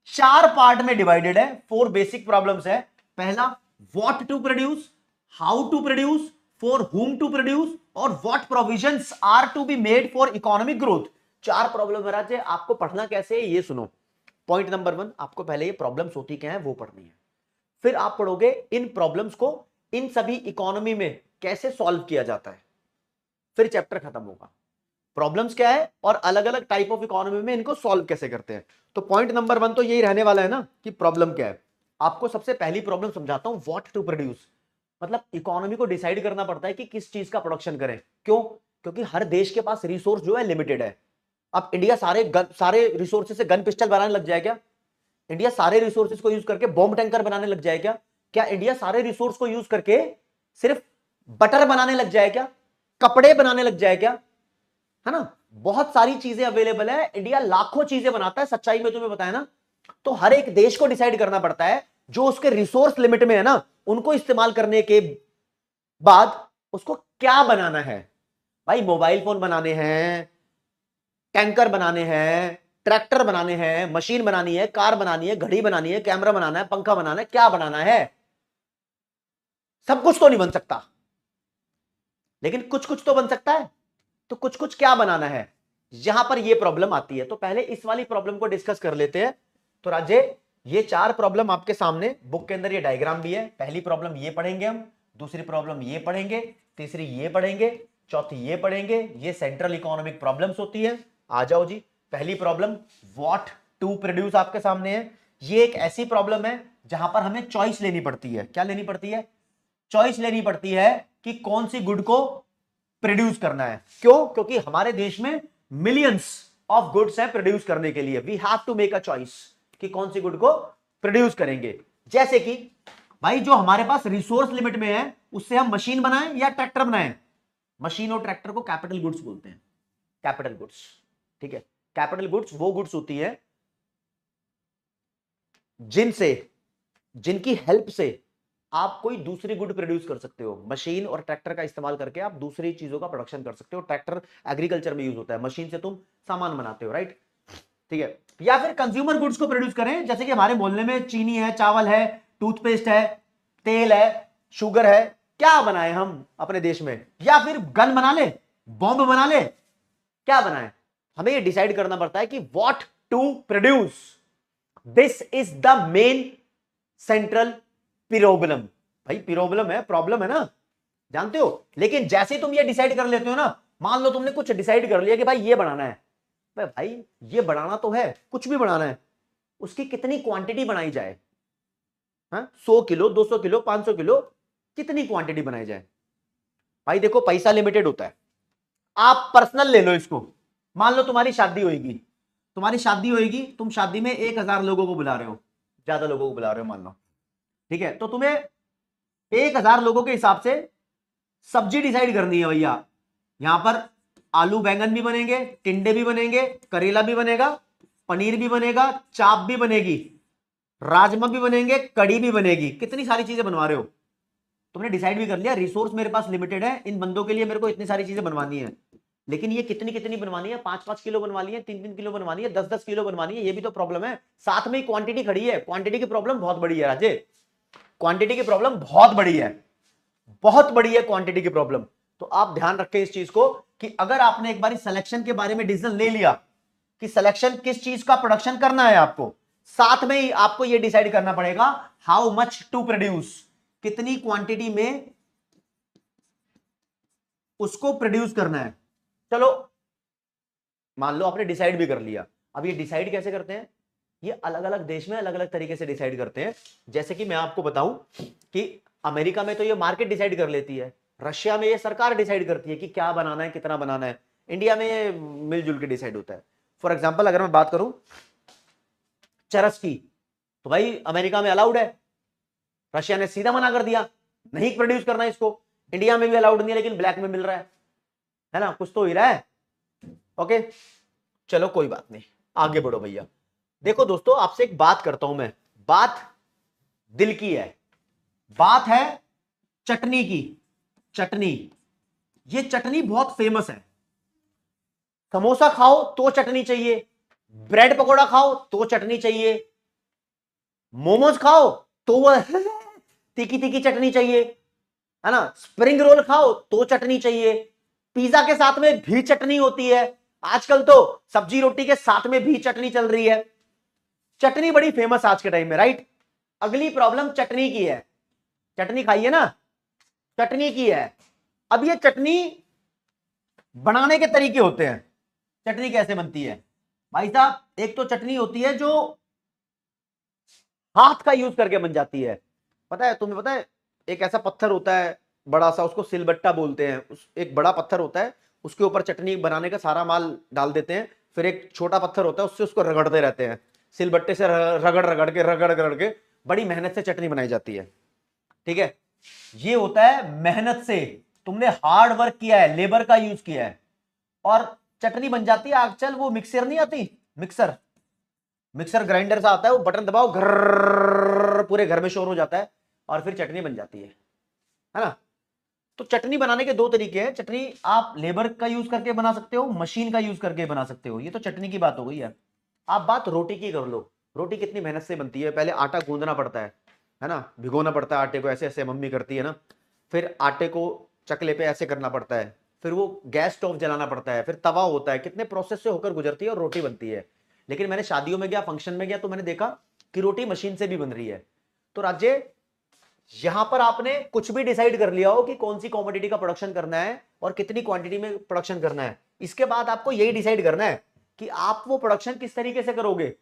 4 पार्ट में डिवाइडेड है, 4 बेसिक प्रॉब्लम्स है। पहला, what to produce, how to produce, for whom to produce, और what provisions are to be made for economic growth. 4 problem है। आपको पढ़ना कैसे है ये सुनो। पॉइंट नंबर 1, आपको पहले ये प्रॉब्लम्स होती क्या है वो पढ़नी है। फिर आप पढ़ोगे इन प्रॉब्लम्स को इन सभी इकोनॉमी में कैसे सॉल्व किया जाता है। फिर चैप्टर खत्म होगा। प्रॉब्लम्स क्या है और अलग अलग टाइप ऑफ इकोनॉमी में इनको सॉल्व कैसे करते हैं। तो पॉइंट नंबर 1 तो यही रहने वाला है ना कि प्रॉब्लम क्या है। आपको सबसे पहली प्रॉब्लम समझाता हूं, व्हाट टू प्रोड्यूस। मतलब इकोनॉमी को डिसाइड करना पड़ता है कि किस चीज का प्रोडक्शन करें। क्यों? क्योंकि हर देश के पास रिसोर्स जो है लिमिटेड है। अब इंडिया सारे रिसोर्सेज से गन पिस्टल बनाने लग जाए क्या? इंडिया सारे रिसोर्सेज को यूज करके बॉम्ब टैंकर बनाने लग जाए क्या? क्या इंडिया सारे रिसोर्स को यूज करके सिर्फ बटर बनाने लग जाए क्या? कपड़े बनाने लग जाए क्या? है ना, बहुत सारी चीजें अवेलेबल है। इंडिया लाखों चीजें बनाता है, सच्चाई में तुम्हें बताया ना। तो हर एक देश को डिसाइड करना पड़ता है जो उसके रिसोर्स लिमिट में है ना, उनको इस्तेमाल करने के बाद उसको क्या बनाना है। भाई मोबाइल फोन बनाने हैं, टैंकर बनाने हैं, ट्रैक्टर बनाने हैं, मशीन बनानी है, कार बनानी है, घड़ी बनानी है, कैमरा बनाना है, पंखा बनाना है, क्या बनाना है? सब कुछ तो नहीं बन सकता। लेकिन कुछ कुछ तो बन सकता है। तो कुछ कुछ क्या बनाना है, यहां पर ये प्रॉब्लम आती है। तो पहले इस वाली प्रॉब्लम को डिस्कस कर लेते हैं। तो राजे, ये 4 प्रॉब्लम आपके सामने बुक के अंदर, ये डायग्राम भी है। पहली प्रॉब्लम ये पढ़ेंगे हम, दूसरी प्रॉब्लम ये पढ़ेंगे, तीसरी ये पढ़ेंगे, चौथी ये पढ़ेंगे। ये सेंट्रल इकोनॉमिक प्रॉब्लम्स होती है। आ जाओ जी। पहली प्रॉब्लम व्हाट टू प्रोड्यूस आपके सामने है। ये एक ऐसी प्रॉब्लम है जहां पर हमें चॉइस लेनी पड़ती है। क्या लेनी पड़ती है? चॉइस लेनी पड़ती है कि कौन सी गुड को प्रोड्यूस करना है। क्यों? क्योंकि हमारे देश में मिलियंस ऑफ गुड्स हैं प्रोड्यूस करने के लिए। We have to make a choice कि कौन सी गुड को प्रोड्यूस करेंगे। जैसे कि भाई जो हमारे पास रिसोर्स लिमिट में है, उससे हम मशीन बनाएं या ट्रैक्टर बनाएं। मशीन और ट्रैक्टर को कैपिटल गुड्स बोलते हैं। कैपिटल गुड्स, ठीक है। कैपिटल गुड्स वो गुड्स होती है जिनकी हेल्प से आप कोई दूसरी गुड प्रोड्यूस कर सकते हो। मशीन और ट्रैक्टर का इस्तेमाल करके आप दूसरी चीजों का प्रोडक्शन कर सकते हो। ट्रैक्टर एग्रीकल्चर में यूज होता है, मशीन से तुम सामान बनाते हो, राइट? ठीक है। या फिर कंज्यूमर गुड्स को प्रोड्यूस करें, जैसे कि हमारे मोहल्ले में चीनी है, चावल है, टूथपेस्ट है, तेल है, शुगर है। क्या बनाए हम अपने देश में? या फिर गन बना ले, बॉम्ब बना ले, क्या बनाए? हमें ये डिसाइड करना पड़ता है कि what to produce. This is the main central problem. भाई प्रॉब्लम है, प्रॉब्लम है ना, जानते हो। लेकिन जैसे तुम ये डिसाइड कर लेते हो ना, मान लो तुमने कुछ डिसाइड कर लिया कि भाई ये बनाना है, भाई ये बनाना तो है, कुछ भी बनाना है, उसकी कितनी क्वांटिटी बनाई जाए? हाँ, 100 किलो, 200 किलो, 500 किलो, कितनी क्वांटिटी बनाई जाए? भाई देखो, पैसा लिमिटेड होता है। आप पर्सनल ले लो इसको। मान लो तुम्हारी शादी होगी, तुम शादी में 1000 लोगों को बुला रहे हो, ज्यादा लोगों को बुला रहे हो मान लो, ठीक है। तो तुम्हें 1000 लोगों के हिसाब से सब्जी डिसाइड करनी है भैया। यहां पर आलू बैंगन भी बनेंगे, टिंडे भी बनेंगे, करेला भी बनेगा, पनीर भी बनेगा, चाप भी बनेगी, राजमा भी बनेंगे, कड़ी भी बनेगी। कितनी सारी चीजें बनवा रहे हो? तुमने डिसाइड भी कर लिया रिसोर्स मेरे पास लिमिटेड है, इन बंदों के लिए मेरे को इतनी सारी चीजें बनवानी है। लेकिन ये कितनी कितनी बनवानी है? 5-5 किलो बनवानी है, 3-3 किलो बनवानी है, 10-10 किलो बनवानी है। ये भी तो प्रॉब्लम है। साथ में ही क्वांटिटी खड़ी है। क्वांटिटी की प्रॉब्लम बहुत बड़ी है राजे, क्वांटिटी की प्रॉब्लम बहुत बड़ी है, बहुत बड़ी है क्वांटिटी की प्रॉब्लम। तो आप ध्यान रखें इस चीज को कि अगर आपने एक बार सिलेक्शन के बारे में डिसीजन ले लिया कि सिलेक्शन किस चीज का प्रोडक्शन करना है आपको, साथ में ही आपको यह डिसाइड करना पड़ेगा हाउ मच टू प्रोड्यूस, कितनी क्वांटिटी में उसको प्रोड्यूस करना है। चलो मान लो आपने डिसाइड भी कर लिया। अब ये डिसाइड कैसे करते हैं? ये अलग अलग देश में अलग अलग तरीके से डिसाइड करते हैं। जैसे कि मैं आपको बताऊं कि अमेरिका में तो ये मार्केट डिसाइड कर लेती है, रशिया में ये सरकार डिसाइड करती है कि क्या बनाना है, कितना बनाना है, इंडिया में ये मिलजुल के डिसाइड होता है। फॉर एग्जाम्पल अगर मैं बात करूं चरस की, तो भाई अमेरिका में अलाउड है, रशिया ने सीधा मना कर दिया, नहीं प्रोड्यूस करना इसको। इंडिया में भी अलाउड नहीं है, लेकिन ब्लैक में मिल रहा है ना, कुछ तो ही रहा है। ओके चलो कोई बात नहीं, आगे बढ़ो भैया। देखो दोस्तों, आपसे एक बात करता हूं मैं, बात दिल की है, बात है चटनी की। चटनी, ये चटनी बहुत फेमस है। समोसा खाओ तो चटनी चाहिए, ब्रेड पकोड़ा खाओ तो चटनी चाहिए, मोमोज खाओ तो वो तीखी तीखी चटनी चाहिए, है ना, स्प्रिंग रोल खाओ तो चटनी चाहिए, पिज्जा के साथ में भी चटनी होती है, आजकल तो सब्जी रोटी के साथ में भी चटनी चल रही है। चटनी बड़ी फेमस आज के टाइम में, राइट? अगली प्रॉब्लम चटनी की है। चटनी खाइए ना, चटनी की है। अब ये चटनी बनाने के तरीके होते हैं। चटनी कैसे बनती है भाई साहब? एक तो चटनी होती है जो हाथ का यूज करके बन जाती है। पता है तुम्हें? पता है एक ऐसा पत्थर होता है बड़ा सा, उसको सिलबट्टा बोलते हैं। एक बड़ा पत्थर होता है, उसके ऊपर चटनी बनाने का सारा माल डाल देते हैं। फिर एक छोटा पत्थर होता है, उससे उसको रगड़ते रहते हैं, सिलबट्टे से रगड़ रगड़ के बड़ी मेहनत से चटनी बनाई जाती है। ठीक है, ये होता है मेहनत से, तुमने हार्ड वर्क किया है, लेबर का यूज किया है, और चटनी बन जाती है। आजकल वो मिक्सर नहीं आती, मिक्सर ग्राइंडर सा आता है, वो बटन दबाओ घर पूरे घर में शोर हो जाता है और फिर चटनी बन जाती है ना। तो चटनी बनाने के दो तरीके हैं। चटनी आप लेबर का यूज करके बना सकते हो, मशीन का यूज करके बना सकते हो। ये तो चटनी की बात हो गई है। आप बात रोटी की कर लो। रोटी कितनी मेहनत से बनती है। पहले आटा गूंदना पड़ता है ना, भिगोना पड़ता है आटे को, ऐसे ऐसे मम्मी करती है ना। फिर आटे को चकले पे ऐसे करना पड़ता है, फिर वो गैस स्टोव जलाना पड़ता है, फिर तवा होता है, कितने प्रोसेस से होकर गुजरती है और रोटी बनती है। लेकिन मैंने शादियों में गया, फंक्शन में गया, तो मैंने देखा कि रोटी मशीन से भी बन रही है। तो राज्य, यहां पर आपने कुछ भी डिसाइड कर लिया हो कि कौन सी कॉमोडिटी का प्रोडक्शन करना है और कितनी क्वांटिटी में प्रोडक्शन करना है, इसके बाद आपको यही डिसाइड करना है कि आप वो प्रोडक्शन किस तरीके से करोगे।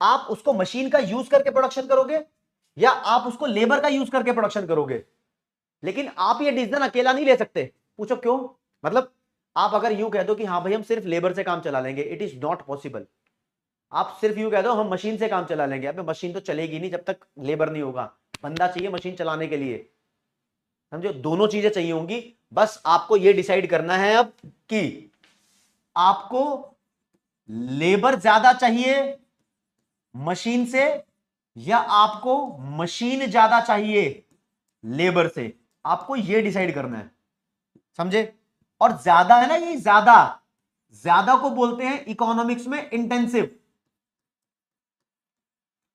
आप उसको मशीन का यूज करके प्रोडक्शन करोगे या आप उसको लेबर का यूज करके प्रोडक्शन करोगे। लेकिन आप ये डिसीजन अकेला नहीं ले सकते। पूछो क्यों? मतलब आप अगर यूं कह दो कि हाँ भाई हम सिर्फ लेबर से काम चला लेंगे, इट इज नॉट पॉसिबल। आप सिर्फ यूं कह दो हम मशीन से काम चला लेंगे, अब मशीन तो चलेगी नहीं जब तक लेबर नहीं होगा, बंदा चाहिए मशीन चलाने के लिए। समझो, दोनों चीजें चाहिए होंगी। बस आपको यह डिसाइड करना है अब कि आपको लेबर ज्यादा चाहिए मशीन से या आपको मशीन ज्यादा चाहिए लेबर से। आपको यह डिसाइड करना है, समझे। और ज्यादा है ना, ये ज्यादा, ज्यादा को बोलते हैं इकोनॉमिक्स में इंटेंसिव।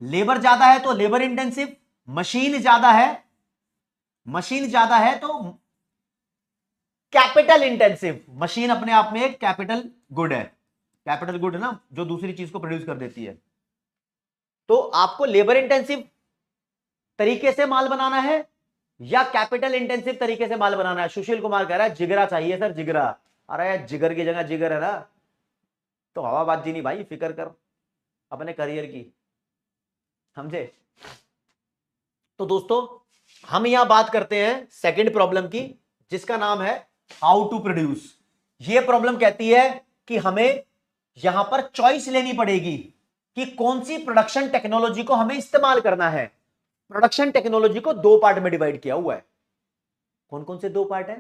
लेबर ज्यादा है तो लेबर इंटेंसिव, मशीन ज्यादा है, मशीन ज्यादा है तो कैपिटल इंटेंसिव। मशीन अपने आप में एक कैपिटल गुड है, कैपिटल गुड है ना, जो दूसरी चीज को प्रोड्यूस कर देती है। तो आपको लेबर इंटेंसिव तरीके से माल बनाना है या कैपिटल इंटेंसिव तरीके से माल बनाना है। सुशील कुमार कह रहा है जिगरा चाहिए सर, जिगरा। अरे जिगर की जगह जिगर है ना, तो हवाबाजी नहीं भाई, फिक्र कर अपने करियर की, समझे। तो दोस्तों हम यहां बात करते हैं सेकंड प्रॉब्लम की, जिसका नाम है हाउ टू प्रोड्यूस। ये प्रॉब्लम कहती है कि हमें यहां पर चॉइस लेनी पड़ेगी कि कौन सी प्रोडक्शन टेक्नोलॉजी को हमें इस्तेमाल करना है। प्रोडक्शन टेक्नोलॉजी को दो पार्ट में डिवाइड किया हुआ है। कौन कौन से दो पार्ट है?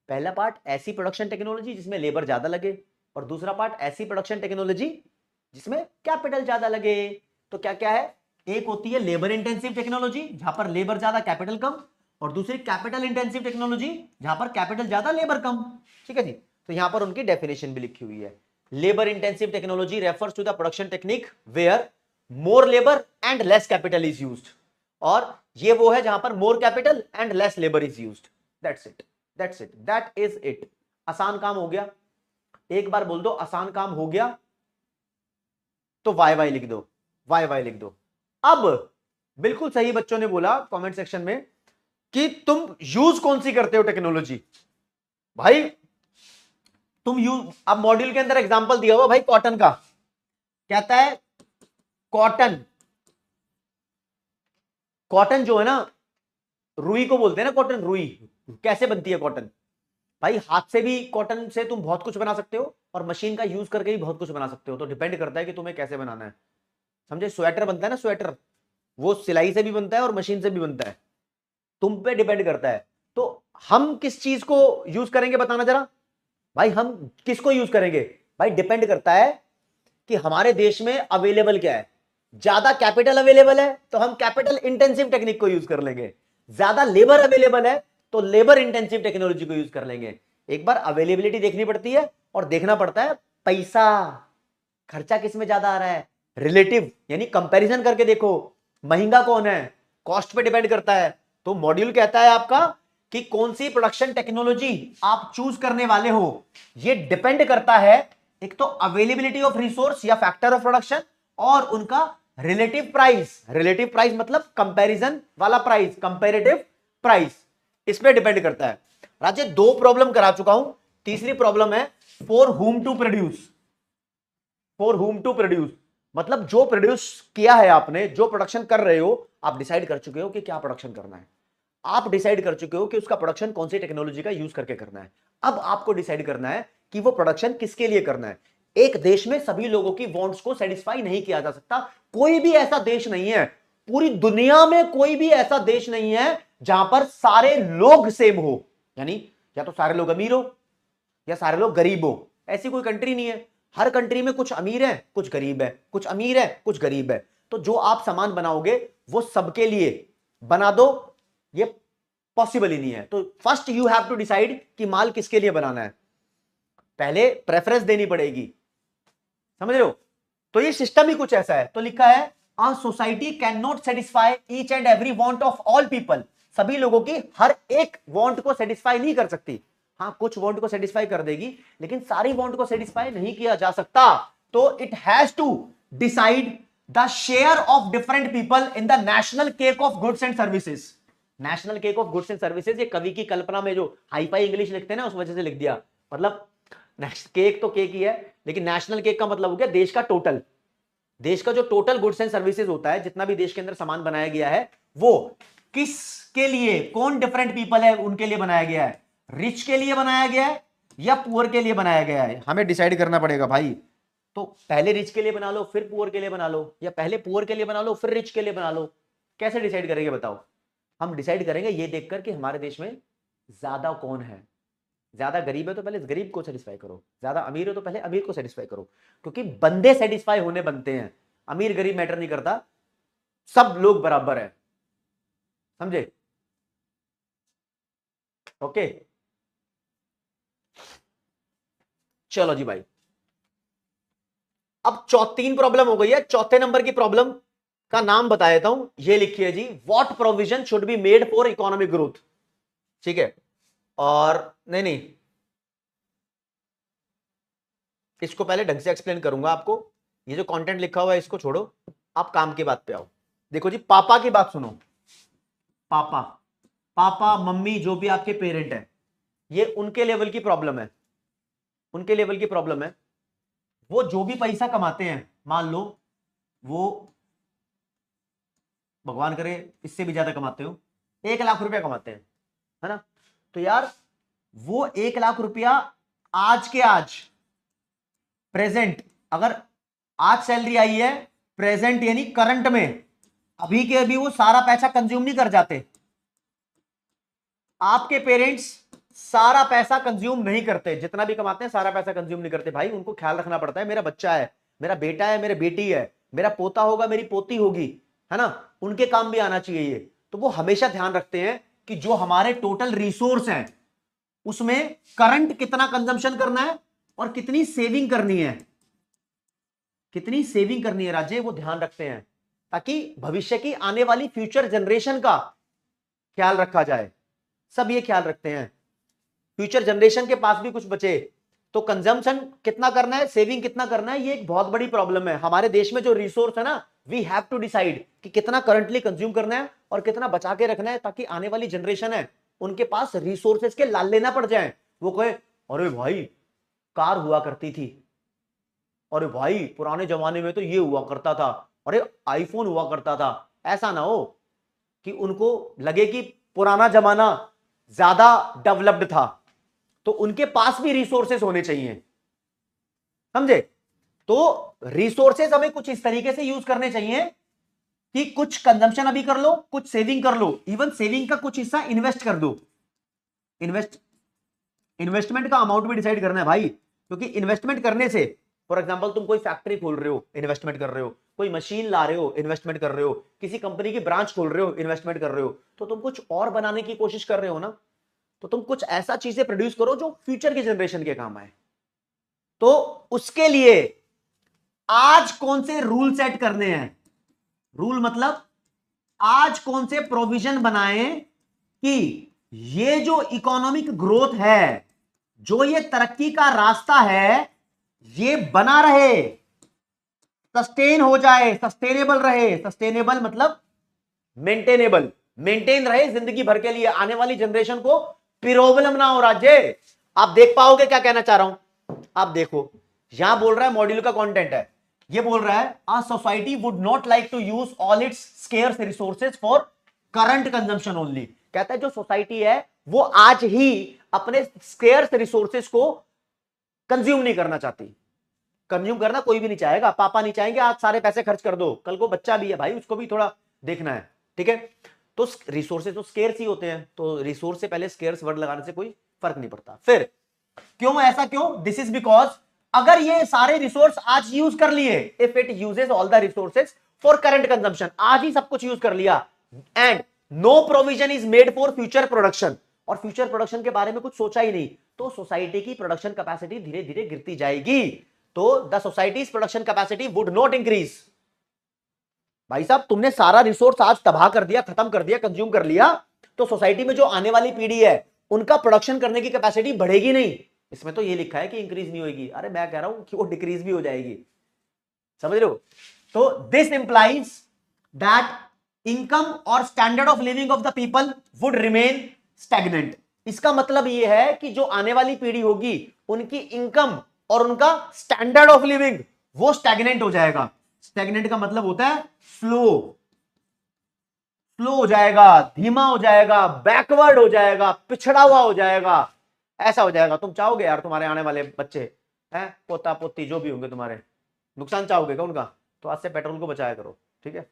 पहला पार्ट ऐसी प्रोडक्शन टेक्नोलॉजी जिसमें लेबर ज्यादा लगे, और दूसरा पार्ट ऐसी प्रोडक्शन टेक्नोलॉजी जिसमें कैपिटल ज्यादा लगे। तो क्या क्या है? एक होती है लेबर इंटेंसिव टेक्नोलॉजी जहां पर लेबर ज्यादा कैपिटल कम, और दूसरी कैपिटल इंटेंसिव टेक्नोलॉजी जहां पर कैपिटल ज्यादा लेबर कम। ठीक है जी। तो यहां पर उनकी डेफिनेशन भी लिखी हुई है। Labour intensive technology refers to the production technique where more labour and less capital is used, और ये वो है जहां पर more capital and less labour is used. That's it, that's it, that is it. आसान काम हो गया। एक बार बोल दो आसान काम हो गया तो वाई वाई लिख दो, वाई वाई लिख दो। अब बिल्कुल सही बच्चों ने बोला कमेंट सेक्शन में कि तुम यूज कौन सी करते हो टेक्नोलॉजी। भाई तुम यूज, अब मॉड्यूल के अंदर एग्जांपल दिया हुआ भाई कॉटन का, कहता है कॉटन, कॉटन जो है ना, रुई को बोलते हैं ना कॉटन, रुई कैसे बनती है कॉटन? भाई हाथ से भी कॉटन से तुम बहुत कुछ बना सकते हो और मशीन का यूज करके भी बहुत कुछ बना सकते हो। तो डिपेंड करता है कि तुम्हें कैसे बनाना है, समझे। स्वेटर बनता है ना, स्वेटर वो सिलाई से भी बनता है और मशीन से भी बनता है, तुम पे डिपेंड करता है। तो हम किस चीज को यूज करेंगे बताना जरा भाई, हम किसको यूज करेंगे? भाई डिपेंड करता है कि हमारे देश में अवेलेबल क्या है। ज्यादा कैपिटल अवेलेबल है तो हम कैपिटल इंटेंसिव टेक्निक को यूज कर लेंगे, ज्यादा लेबर अवेलेबल है तो लेबर इंटेंसिव टेक्नोलॉजी को यूज कर लेंगे। एक बार अवेलेबिलिटी देखनी पड़ती है और देखना पड़ता है पैसा, खर्चा किस में ज्यादा आ रहा है, रिलेटिव यानी कंपैरिजन करके देखो महंगा कौन है, कॉस्ट पे डिपेंड करता है। तो मॉड्यूल कहता है आपका कि कौन सी प्रोडक्शन टेक्नोलॉजी आप चूज करने वाले हो, ये डिपेंड करता है एक तो अवेलेबिलिटी ऑफ रिसोर्स या फैक्टर ऑफ प्रोडक्शन, और उनका रिलेटिव प्राइस। रिलेटिव प्राइस मतलब कंपैरिजन वाला प्राइस, कंपैरेटिव प्राइस, इस पे डिपेंड करता है। राजे दो प्रॉब्लम करा चुका हूं, तीसरी प्रॉब्लम है for whom to produce. For whom to produce मतलब जो प्रोड्यूस किया है आपने, जो प्रोडक्शन कर रहे हो, आप डिसाइड कर चुके हो कि क्या प्रोडक्शन करना है, आप डिसाइड कर चुके हो कि उसका प्रोडक्शन कौन सी टेक्नोलॉजी का यूज करके करना है। अब आपको डिसाइड करना है कि वो प्रोडक्शन किसके लिए करना है। एक देश में सभी लोगों की वांट्स को सेटिस्फाई नहीं किया जा सकता। कोई भी ऐसा देश नहीं है, पूरी दुनिया में कोई भी ऐसा देश नहीं है जहां पर सारे लोग सेम हो, यानी या तो सारे लोग अमीर हो या सारे लोग गरीब हो। ऐसी कोई कंट्री नहीं है। हर कंट्री में कुछ अमीर है, कुछ गरीब है, कुछ अमीर है, कुछ गरीब है। तो जो आप सामान बनाओगे वो सबके लिए बना दो, ये पॉसिबल ही नहीं है। तो first you have to decide कि माल किसके लिए बनाना है, पहले प्रेफरेंस देनी पड़ेगी, समझ रहे हो। तो ये सिस्टम ही कुछ ऐसा है। तो लिखा है a society can not satisfy each and every want of all people, सभी लोगों की हर एक वांट को सेटिस्फाई नहीं कर सकती। हाँ, कुछ वांट को सेटिस्फाई कर देगी, लेकिन सारी वांट को सेटिस्फाई नहीं किया जा सकता। तो it has to decide the share of different people in the national cake of goods and services. National cake of goods and services ये कवि की कल्पना में जो हाईफाई इंग्लिश लिखते हैं ना, उस वजह से लिख दिया। मतलब केक तो केक ही है, लेकिन नेशनल केक का मतलब हो गया देश का टोटल, देश का जो टोटल गुड्स एंड सर्विसेज होता है, जितना भी देश के अंदर सामान बनाया गया है, वो किसके लिए, कौन डिफरेंट पीपल है उनके लिए बनाया गया है, रिच के लिए बनाया गया है या पुअर के लिए बनाया गया है, हमें डिसाइड करना पड़ेगा भाई। तो पहले रिच के लिए बना लो फिर पुअर के लिए बना लो, या पहले पुअर के लिए बना लो फिर रिच के लिए बना लो, कैसे डिसाइड करेंगे बताओ? हम डिसाइड करेंगे ये देखकर कि हमारे देश में ज्यादा कौन है। ज्यादा गरीब है तो पहले गरीब को सेटिस्फाई करो, ज्यादा अमीर है तो पहले अमीर को सेटिस्फाई करो, क्योंकि बंदे सेटिस्फाई होने बनते हैं, अमीर गरीब मैटर नहीं करता, सब लोग बराबर है, समझे? ओके, चलो जी भाई, अब 3 प्रॉब्लम हो गई है। चौथे नंबर की प्रॉब्लम का नाम बता देता हूं, ये लिखिए जी, what provision should be made for economic growth. ठीक है, और नहीं, इसको पहले ढंग से एक्सप्लेन करूंगा आपको, ये जो कंटेंट लिखा हुआ है इसको छोड़ो, आप काम की बात पे आओ। देखो जी, पापा की बात सुनो, पापा पापा मम्मी जो भी आपके पेरेंट है, ये उनके लेवल की प्रॉब्लम है, उनके लेवल की प्रॉब्लम है। वो जो भी पैसा कमाते हैं, मान लो वो भगवान करे इससे भी ज्यादा कमाते हो, 1 लाख रुपया कमाते हैं, है ना? तो यार वो 1 लाख रुपया आज के आज प्रेजेंट, अगर आज सैलरी आई है प्रेजेंट यानी करंट में, अभी के अभी वो सारा पैसा कंज्यूम नहीं कर जाते। आपके पेरेंट्स सारा पैसा कंज्यूम नहीं करते, जितना भी कमाते हैं सारा पैसा कंज्यूम नहीं करते भाई, उनको ख्याल रखना पड़ता है, मेरा बच्चा है, मेरा बेटा है, मेरी बेटी है, मेरा पोता होगा, मेरी पोती होगी, है ना? उनके काम भी आना चाहिए ये। तो वो हमेशा ध्यान रखते हैं कि जो हमारे टोटल रिसोर्स हैं उसमें करंट कितना कंजम्पशन करना है और कितनी सेविंग करनी है, कितनी सेविंग करनी है राजे, वो ध्यान रखते हैं, ताकि भविष्य की आने वाली फ्यूचर जनरेशन का ख्याल रखा जाए। सब ये ख्याल रखते हैं, फ्यूचर जनरेशन के पास भी कुछ बचे। तो कंजम्पशन कितना करना है, सेविंग कितना करना है, ये एक बहुत बड़ी प्रॉब्लम है हमारे देश में। जो रिसोर्स है ना, वी हैव टू डिसाइड कि कितना करंटली कंज्यूम करना है और कितना बचा के रखना है, ताकि आने वाली जनरेशन है उनके पास रिसोर्सेज के लाले ना पड़ जाए। वो कहे अरे भाई कार हुआ करती थी, अरे भाई पुराने जमाने में तो ये हुआ करता था, अरे आईफोन हुआ करता था। ऐसा ना हो कि उनको लगे कि पुराना जमाना ज्यादा डेवलप्ड था। तो उनके पास भी रिसोर्सेस होने चाहिए, समझे? तो रिसोर्सेस हमें कुछ इस तरीके से यूज करने चाहिए कि कुछ कंजम्पशन अभी कर लो, कुछ सेविंग कर लो, इवन सेविंग का कुछ हिस्सा इन्वेस्ट कर दो। इन्वेस्टमेंट का अमाउंट भी डिसाइड करना है भाई, क्योंकि इन्वेस्टमेंट करने से, फॉर एग्जांपल तुम कोई फैक्ट्री खोल रहे हो, इन्वेस्टमेंट कर रहे हो, कोई मशीन ला रहे हो, इन्वेस्टमेंट कर रहे हो, किसी कंपनी की ब्रांच खोल रहे हो, इन्वेस्टमेंट कर रहे हो, तो तुम कुछ और बनाने की कोशिश कर रहे हो ना, तो तुम कुछ ऐसा चीजें प्रोड्यूस करो जो फ्यूचर की जनरेशन के काम आए। तो उसके लिए आज कौन से रूल सेट करने हैं, रूल मतलब आज कौन से प्रोविजन बनाए कि ये जो इकोनॉमिक ग्रोथ है, जो ये तरक्की का रास्ता है, ये बना रहे, सस्टेन हो जाए, सस्टेनेबल रहे। सस्टेनेबल मतलब मेंटेनेबल, मेंटेन रहे जिंदगी भर के लिए, आने वाली जनरेशन को प्रॉब्लम ना हो। राज्य आप देख पाओगे क्या कहना चाह रहा हूं? आप देखो, यहां बोल रहा है मॉड्यूल का कंटेंट है, ये बोल रहा है a society would not like to use all its scarce resources for current consumption only. कहता है जो सोसाइटी है वो आज ही अपने स्केर्स रिसोर्सेज को कंज्यूम नहीं करना चाहती। कंज्यूम करना कोई भी नहीं चाहेगा, पापा नहीं चाहेंगे आज सारे पैसे खर्च कर दो, कल को बच्चा भी है भाई, उसको भी थोड़ा देखना है, ठीक है? तो रिसोर्सेज तो स्केर्स ही होते हैं, तो रिसोर्स से पहले स्केर्स वर्ड लगाने से कोई फर्क नहीं पड़ता। फिर क्यों ऐसा, क्यों? दिस इज बिकॉज अगर ये सारे रिसोर्स आज यूज कर लिए, if it uses all the resources for current consumption, आज ही सब कुछ यूज कर लिया, and no provision is made for future production, और फ्यूचर प्रोडक्शन के बारे में कुछ सोचा ही नहीं, तो सोसाइटी की प्रोडक्शन कैपेसिटी धीरे धीरे गिरती जाएगी। तो the societies production capacity would not increase. भाई साहब तुमने सारा रिसोर्स आज तबाह कर दिया, खत्म कर दिया, कंज्यूम कर लिया, तो सोसाइटी में जो आने वाली पीढ़ी है उनका प्रोडक्शन करने की कैपेसिटी बढ़ेगी नहीं। इसमें तो ये लिखा है कि इंक्रीज नहीं होगी, अरे मैं कह रहा हूं कि वो डिक्रीज भी हो जाएगी, समझ रहे हो। तो दिस इंप्लाइज दैट इनकम और standard of living of the people would remain stagnant. इसका मतलब यह है कि जो आने वाली पीढ़ी होगी उनकी इनकम और उनका स्टैंडर्ड ऑफ लिविंग वो स्टैग्नेंट हो जाएगा। स्टैग्नेंट का मतलब होता है स्लो, स्लो हो जाएगा, धीमा हो जाएगा, बैकवर्ड हो जाएगा, पिछड़ा हुआ हो जाएगा, ऐसा हो जाएगा। तुम चाहोगे यार तुम्हारे आने वाले बच्चे हैं, पोता पोती जो भी होंगे तुम्हारे, नुकसान चाहोगे क्या उनका? तो आज से पेट्रोल को बचाया करो, ठीक है।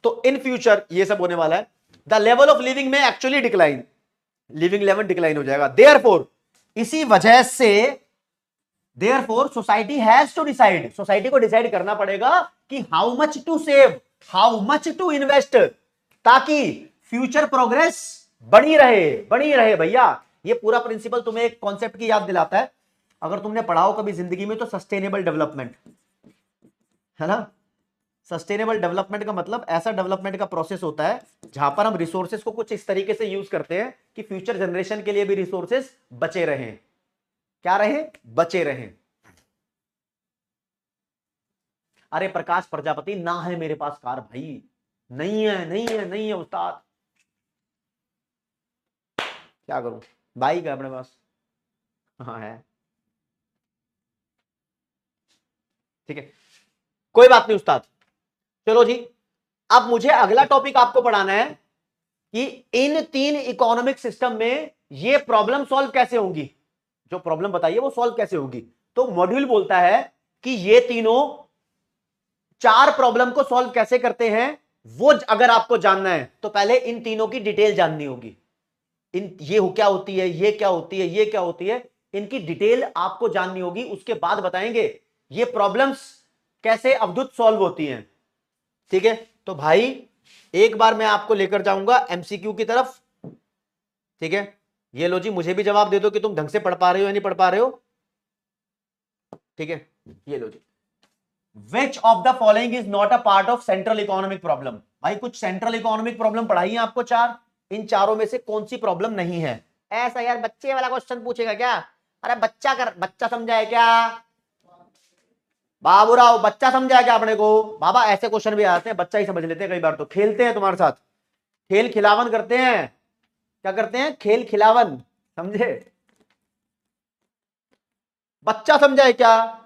तो इन फ्यूचर ये सब होने वाला है। द लेवल ऑफ लिविंग में actually decline, living level decline हो जाएगा। देयरफॉर इसी वजह से therefore society has to decide, society को डिसाइड करना पड़ेगा कि how much to save, how much to invest, ताकि फ्यूचर प्रोग्रेस बनी रहे भैया। ये पूरा प्रिंसिपल तुम्हें एक कॉन्सेप्ट की याद दिलाता है, अगर तुमने पढ़ा हो कभी जिंदगी में, तो सस्टेनेबल डेवलपमेंट, है ना। सस्टेनेबल डेवलपमेंट का मतलब ऐसा डेवलपमेंट का प्रोसेस होता है जहां पर हम रिसोर्सेज को कुछ इस तरीके से यूज करते हैं कि फ्यूचर जनरेशन के लिए भी रिसोर्सेज बचे रहें। क्या रहे? बचे रहें। अरे प्रकाश प्रजापति, ना है मेरे पास कार भाई, नहीं है नहीं है नहीं है उस्ताद, क्या करूं, बाइक है अपने पास। हाँ है, ठीक है, कोई बात नहीं उस्ताद। चलो जी, अब मुझे अगला टॉपिक आपको पढ़ाना है कि इन तीन इकोनॉमिक सिस्टम में ये प्रॉब्लम सॉल्व कैसे होंगी। जो प्रॉब्लम बताइए वो सॉल्व कैसे होगी। तो मॉड्यूल बोलता है कि ये तीनों चार प्रॉब्लम को सॉल्व कैसे करते हैं, वो अगर आपको जानना है तो पहले इन तीनों की डिटेल जाननी होगी। ये क्या होती है, ये क्या होती है, ये क्या होती है, इनकी डिटेल आपको जाननी होगी। उसके बाद बताएंगे ये प्रॉब्लम्स कैसे अवधुत सॉल्व होती हैं, ठीक है। तो भाई एक बार मैं आपको लेकर जाऊंगा एमसीक्यू की तरफ, ठीक है। ये लो जी, मुझे भी जवाब दे दो कि तुम ढंग से पढ़ पा रहे हो या नहीं पढ़ पा रहे हो, ठीक है। ये लो जी, which of the following is not a part of central economic problem. भाई कुछ सेंट्रल इकोनॉमिक प्रॉब्लम पढ़ाई है आपको चार, इन चारों में से कौन सी प्रॉब्लम नहीं है। ऐसा यार बच्चे वाला क्वेश्चन पूछेगा क्या? अरे बच्चा समझा है क्या बाबूराव? बच्चा समझा है क्या अपने को? बाबा ऐसे क्वेश्चन भी आते हैं, बच्चा ही समझ लेते हैं कई बार, तो खेलते हैं तुम्हारे साथ, खेल खिलावन करते हैं। क्या करते हैं? खेल खिलावन, समझे? बच्चा समझा है क्या?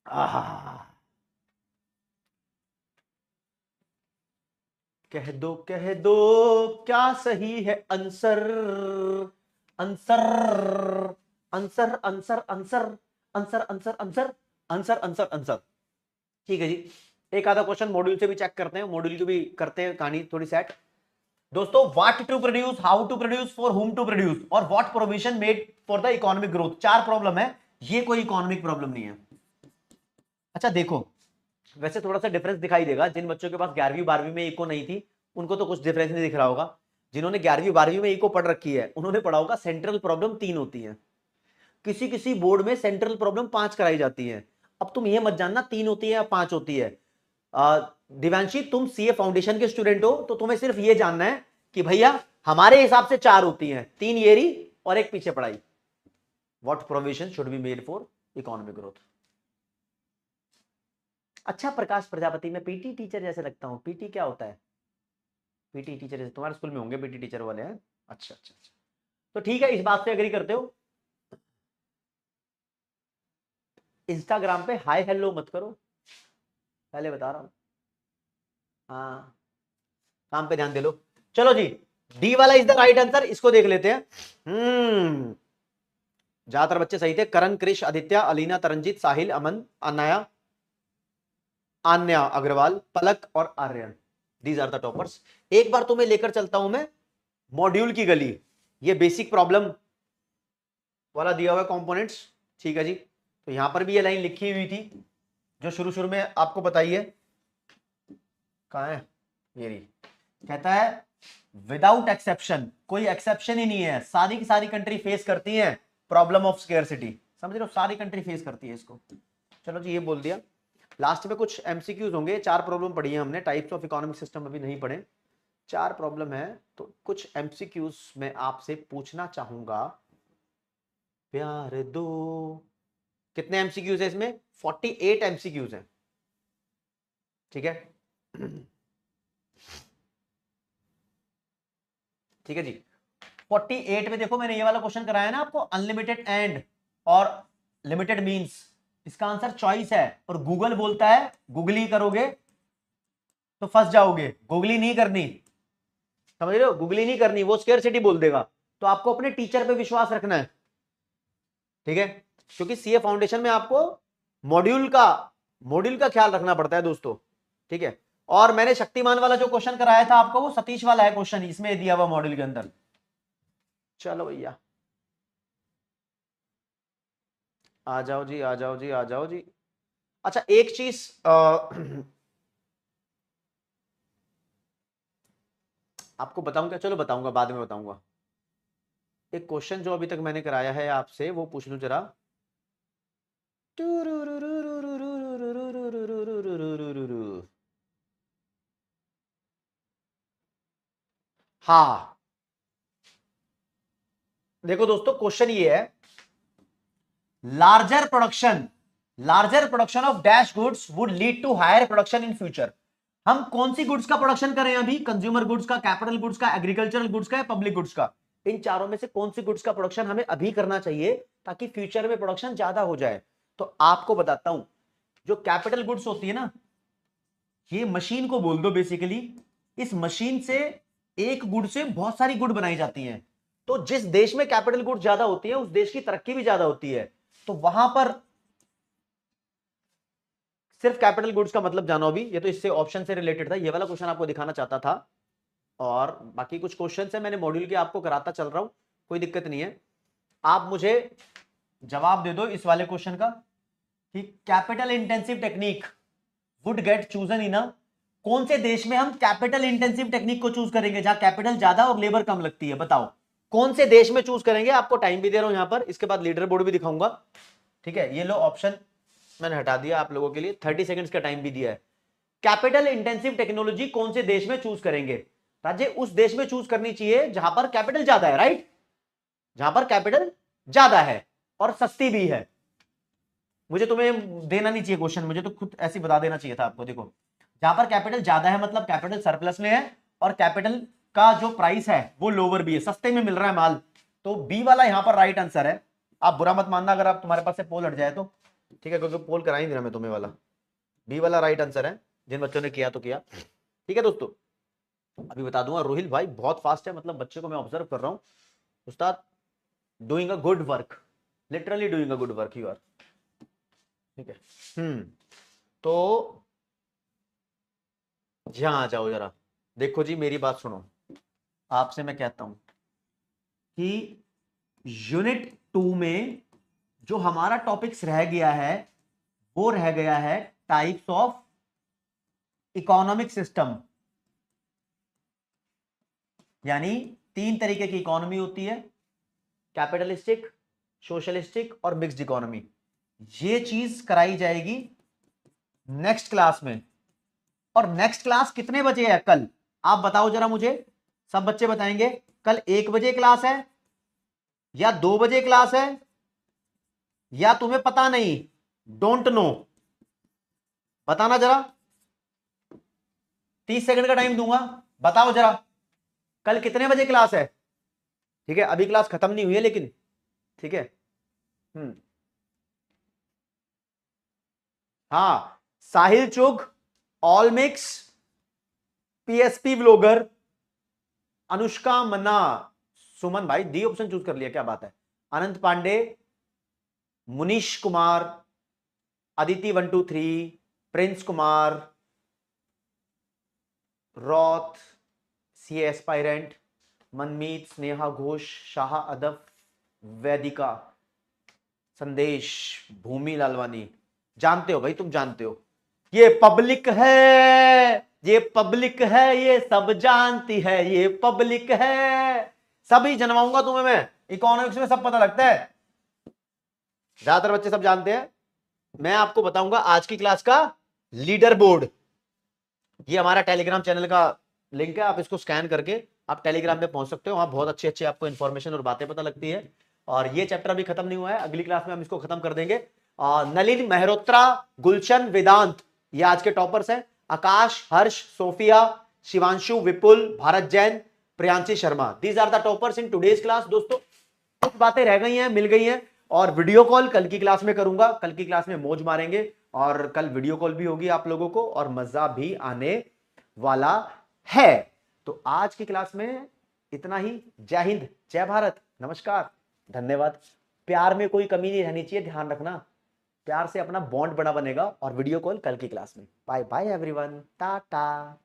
आहा, कह दो क्या सही है answer, answer answer answer answer answer answer answer answer answer answer, ठीक है जी। एक आधा क्वेश्चन मॉड्यूल से भी चेक करते हैं, मॉड्यूल की भी करते हैं कहानी थोड़ी सेट। दोस्तों, what to produce, how to produce, for whom to produce और what provision made for the economic growth, चार प्रॉब्लम है। ये कोई इकोनॉमिक प्रॉब्लम नहीं है। अच्छा देखो, वैसे थोड़ा सा डिफरेंस दिखाई देगा, जिन बच्चों के पास 11वीं 12वीं में इको नहीं थी उनको तो कुछ डिफरेंस नहीं दिख रहा होगा। जिन्होंने 11वीं 12वीं में इको पढ़ रखी है उन्होंने पढ़ा होगा सेंट्रल प्रॉब्लम 3 होती है। किसी किसी बोर्ड में सेंट्रल प्रॉब्लम 5 कराई जाती है। अब तुम ये मत जानना 3 होती है या 5 होती है। दिव्यांशी, तुम सीए फाउंडेशन के स्टूडेंट हो तो तुम्हें सिर्फ ये जानना है कि भैया हमारे हिसाब से 4 होती हैं, 3 येरी और एक पीछे पढ़ाई। What provision should be made for economic growth. अच्छा प्रकाश प्रजापति, मैं पीटी टीचर जैसे लगता हूं, पीटी क्या होता है? पीटी टीचर जैसे तुम्हारे स्कूल में होंगे पीटी टीचर वाले हैं। अच्छा अच्छा अच्छा, तो ठीक है, इस बात से एग्री करते हो। इंस्टाग्राम पे हाय हेलो मत करो, पहले बता रहा हूं। हाँ, काम पे ध्यान दे लो। चलो जी, डी वाला इज द राइट आंसर, इसको देख लेते हैं। ज्यादातर बच्चे सही थे। करण, क्रिश, आदित्य, अलीना, तरंजीत, साहिल, अमन, अनाया, आन्या अग्रवाल, पलक और Aryan, these are the toppers. एक बार तुम्हें लेकर चलता हूं मैं मॉड्यूल की गली। ये बेसिक प्रॉब्लम वाला दिया हुआ कंपोनेंट्स, ठीक है जी। तो यहां पर भी ये लाइन लिखी हुई थी जो शुरू शुरू में आपको बताई है। कहां है ये रही? कहता है विदाउट एक्सेप्शन, कोई एक्सेप्शन ही नहीं है, सारी की सारी कंट्री फेस करती है प्रॉब्लम ऑफ स्केर्सिटी। समझ रहे हो, सारी कंट्री फेस करती है इसको। चलो जी, ये बोल दिया। लास्ट में कुछ एमसीक्यूज होंगे, 4 प्रॉब्लम पढ़ी है हमने, टाइप्स ऑफ इकोनॉमिक सिस्टम अभी नहीं पढ़े, 4 प्रॉब्लम है, तो कुछ एमसीक्यूज मैं आपसे पूछना चाहूंगा। प्यार दो, कितने एमसीक्यूज है इसमें? 48 एमसीक्यूज हैं, ठीक है। ठीक है जी। 48 में देखो मैंने ये वाला क्वेश्चन कराया ना आपको, अनलिमिटेड एंड और लिमिटेड मींस, इसका आंसर चॉइस है, और गूगल बोलता है गूगली करोगे तो फंस जाओगे, गूगली नहीं करनी, समझ रहे हो, गूगली नहीं करनी, वो स्केयरसिटी बोल देगा। तो आपको अपने टीचर पे विश्वास रखना है, ठीक है, क्योंकि सीए फाउंडेशन में आपको मॉड्यूल का ख्याल रखना पड़ता है दोस्तों, ठीक है। और मैंने शक्तिमान वाला जो क्वेश्चन कराया था आपको, वो सतीश वाला है क्वेश्चन, इसमें दिया हुआ मॉड्यूल के अंदर। चलो भैया, आ जाओ जी, आ जाओ जी, आ जाओ जी। अच्छा एक चीज आपको बताऊंगा, चलो बताऊंगा, बाद में बताऊंगा। एक क्वेश्चन जो अभी तक मैंने कराया है आपसे, वो पूछ लूं जरा। हाँ देखो दोस्तों, क्वेश्चन ये है, larger production of dash goods would lead to higher production in future. हम कौन सी गुड्स का प्रोडक्शन करें अभी? कंज्यूमर गुड्स का, कैपिटल गुड्स का, एग्रीकल्चरल गुड्स का या पब्लिक गुड्स का? इन चारों में से कौन सी गुड्स का प्रोडक्शन हमें अभी करना चाहिए ताकि फ्यूचर में प्रोडक्शन ज्यादा हो जाए? तो आपको बताता हूं, जो कैपिटल गुड्स होती है ना, ये मशीन को बोल दो बेसिकली, इस मशीन से एक गुड से बहुत सारी गुड बनाई जाती हैं। तो जिस देश में कैपिटल गुड ज्यादा होती है, उस देश की तरक्की भी ज्यादा होती है। तो वहां पर सिर्फ कैपिटल गुड्स का मतलब जानो अभी, ये तो इससे ऑप्शन से रिलेटेड था, ये वाला क्वेश्चन आपको दिखाना चाहता था। और बाकी कुछ क्वेश्चन है मैंने मॉड्यूल के आपको कराता चल रहा हूं, कोई दिक्कत नहीं है। आप मुझे जवाब दे दो इस वाले क्वेश्चन का कि capital intensive technique would get chosen in, कौन से देश में हम कैपिटल इंटेंसिव टेक्निक को चूज करेंगे जहां कैपिटल ज्यादा और लेबर कम लगती है? बताओ कौन से देश में चूज करेंगे। आपको टाइम भी दे रहा हूं यहां पर, इसके बाद लीडर बोर्ड भी दिखाऊंगा, ठीक है। ये लो ऑप्शन मैंने हटा दिया आप लोगों के लिए, 30 सेकंड्स का टाइम भी दिया है। कैपिटल इंटेंसिव टेक्नोलॉजी कौन से देश में चूज करेंगे? राज्य उस देश में चूज करनी चाहिए जहां पर कैपिटल ज्यादा है, राइट, जहां पर कैपिटल ज्यादा है और सस्ती भी है। मुझे तुम्हें देना नहीं चाहिए क्वेश्चन, मुझे तो खुद ऐसे बता देना चाहिए था आपको। देखो जहां पर कैपिटल ज्यादा है मतलब कैपिटल सरप्लस में है, और कैपिटल का जो प्राइस है वो लोअर भी है, सस्ते में मिल रहा है माल। तो बी वाला यहां पर राइट आंसर है। आप बुरा मत मानना अगर आप तुम्हारे पास से पोल हट जाए तो, ठीक है, क्योंकि पोल करा ही नहीं रहा मैं तुम्हें वाला। बी वाला राइट आंसर है, जिन बच्चों ने किया तो किया, ठीक है दोस्तों। अभी बता दूंगा, रोहिल भाई बहुत फास्ट है, मतलब बच्चे को मैं ऑब्जर्व कर रहा हूं, उस्ताद doing a good work, literally doing a good work you are, ठीक है। तो यहां आ जाओ जरा, देखो जी मेरी बात सुनो, आपसे मैं कहता हूं कि यूनिट 2 में जो हमारा टॉपिक्स रह गया है, वो रह गया है टाइप्स ऑफ इकोनॉमिक सिस्टम। यानी 3 तरीके की इकोनॉमी होती है, कैपिटलिस्टिक, सोशलिस्टिक और मिक्स्ड इकोनॉमी। ये चीज कराई जाएगी नेक्स्ट क्लास में। और नेक्स्ट क्लास कितने बजे है कल? आप बताओ जरा मुझे, सब बच्चे बताएंगे। कल 1 बजे क्लास है या 2 बजे क्लास है, या तुम्हें पता नहीं, डोंट नो, बताना जरा। 30 सेकंड का टाइम दूंगा, बताओ जरा कल कितने बजे क्लास है? ठीक है, अभी क्लास खत्म नहीं हुई है लेकिन, ठीक है। हाँ, Sahil Chugh, all mix, PSP vlogger, Anushka Manna, Suman भाई डी ऑप्शन चूज कर लिया, क्या बात है, Anant Pandey, Munish Kumar, Aditi 123, Prince Kumar, Roth, C aspirant, Manmeet, Sneha Ghosh, Shah Adab, Vaidika, संदेश, भूमि लालवानी। जानते हो भाई, तुम जानते हो, ये पब्लिक है, ये पब्लिक है, ये सब जानती है, ये पब्लिक है। सभी जनवाऊंगा तुम्हें मैं, इकोनॉमिक्स में सब पता लगता है, ज्यादातर बच्चे सब जानते हैं। मैं आपको बताऊंगा आज की क्लास का लीडर बोर्ड, ये हमारा टेलीग्राम चैनल का लिंक है, आप इसको स्कैन करके आप टेलीग्राम पे पहुंच सकते हो, वहां बहुत अच्छी अच्छी आपको इन्फॉर्मेशन और बातें पता लगती है। और ये चैप्टर अभी खत्म नहीं हुआ है, अगली क्लास में हम इसको खत्म कर देंगे। नलिन मेहरोत्रा, गुलशन, वेदांत, ये आज के टॉपर्स हैं। Akash, Harsh, Sophia, Shivanshu, Vipul, Bharat Jain, Priyanshi Sharma, these are the toppers in today's class. दोस्तों कुछ बातें रह गई हैं, मिल गई हैं, और वीडियो कॉल कल की क्लास में करूंगा। कल की क्लास में मौज मारेंगे और कल वीडियो कॉल भी होगी आप लोगों को और मजा भी आने वाला है। तो आज की क्लास में इतना ही। जय हिंद, जय भारत, नमस्कार, धन्यवाद। प्यार में कोई कमी नहीं रहनी चाहिए, ध्यान रखना। प्यार से अपना बॉन्ड बड़ा बनेगा। और वीडियो कॉल कल की क्लास में। Bye bye everyone, Tata.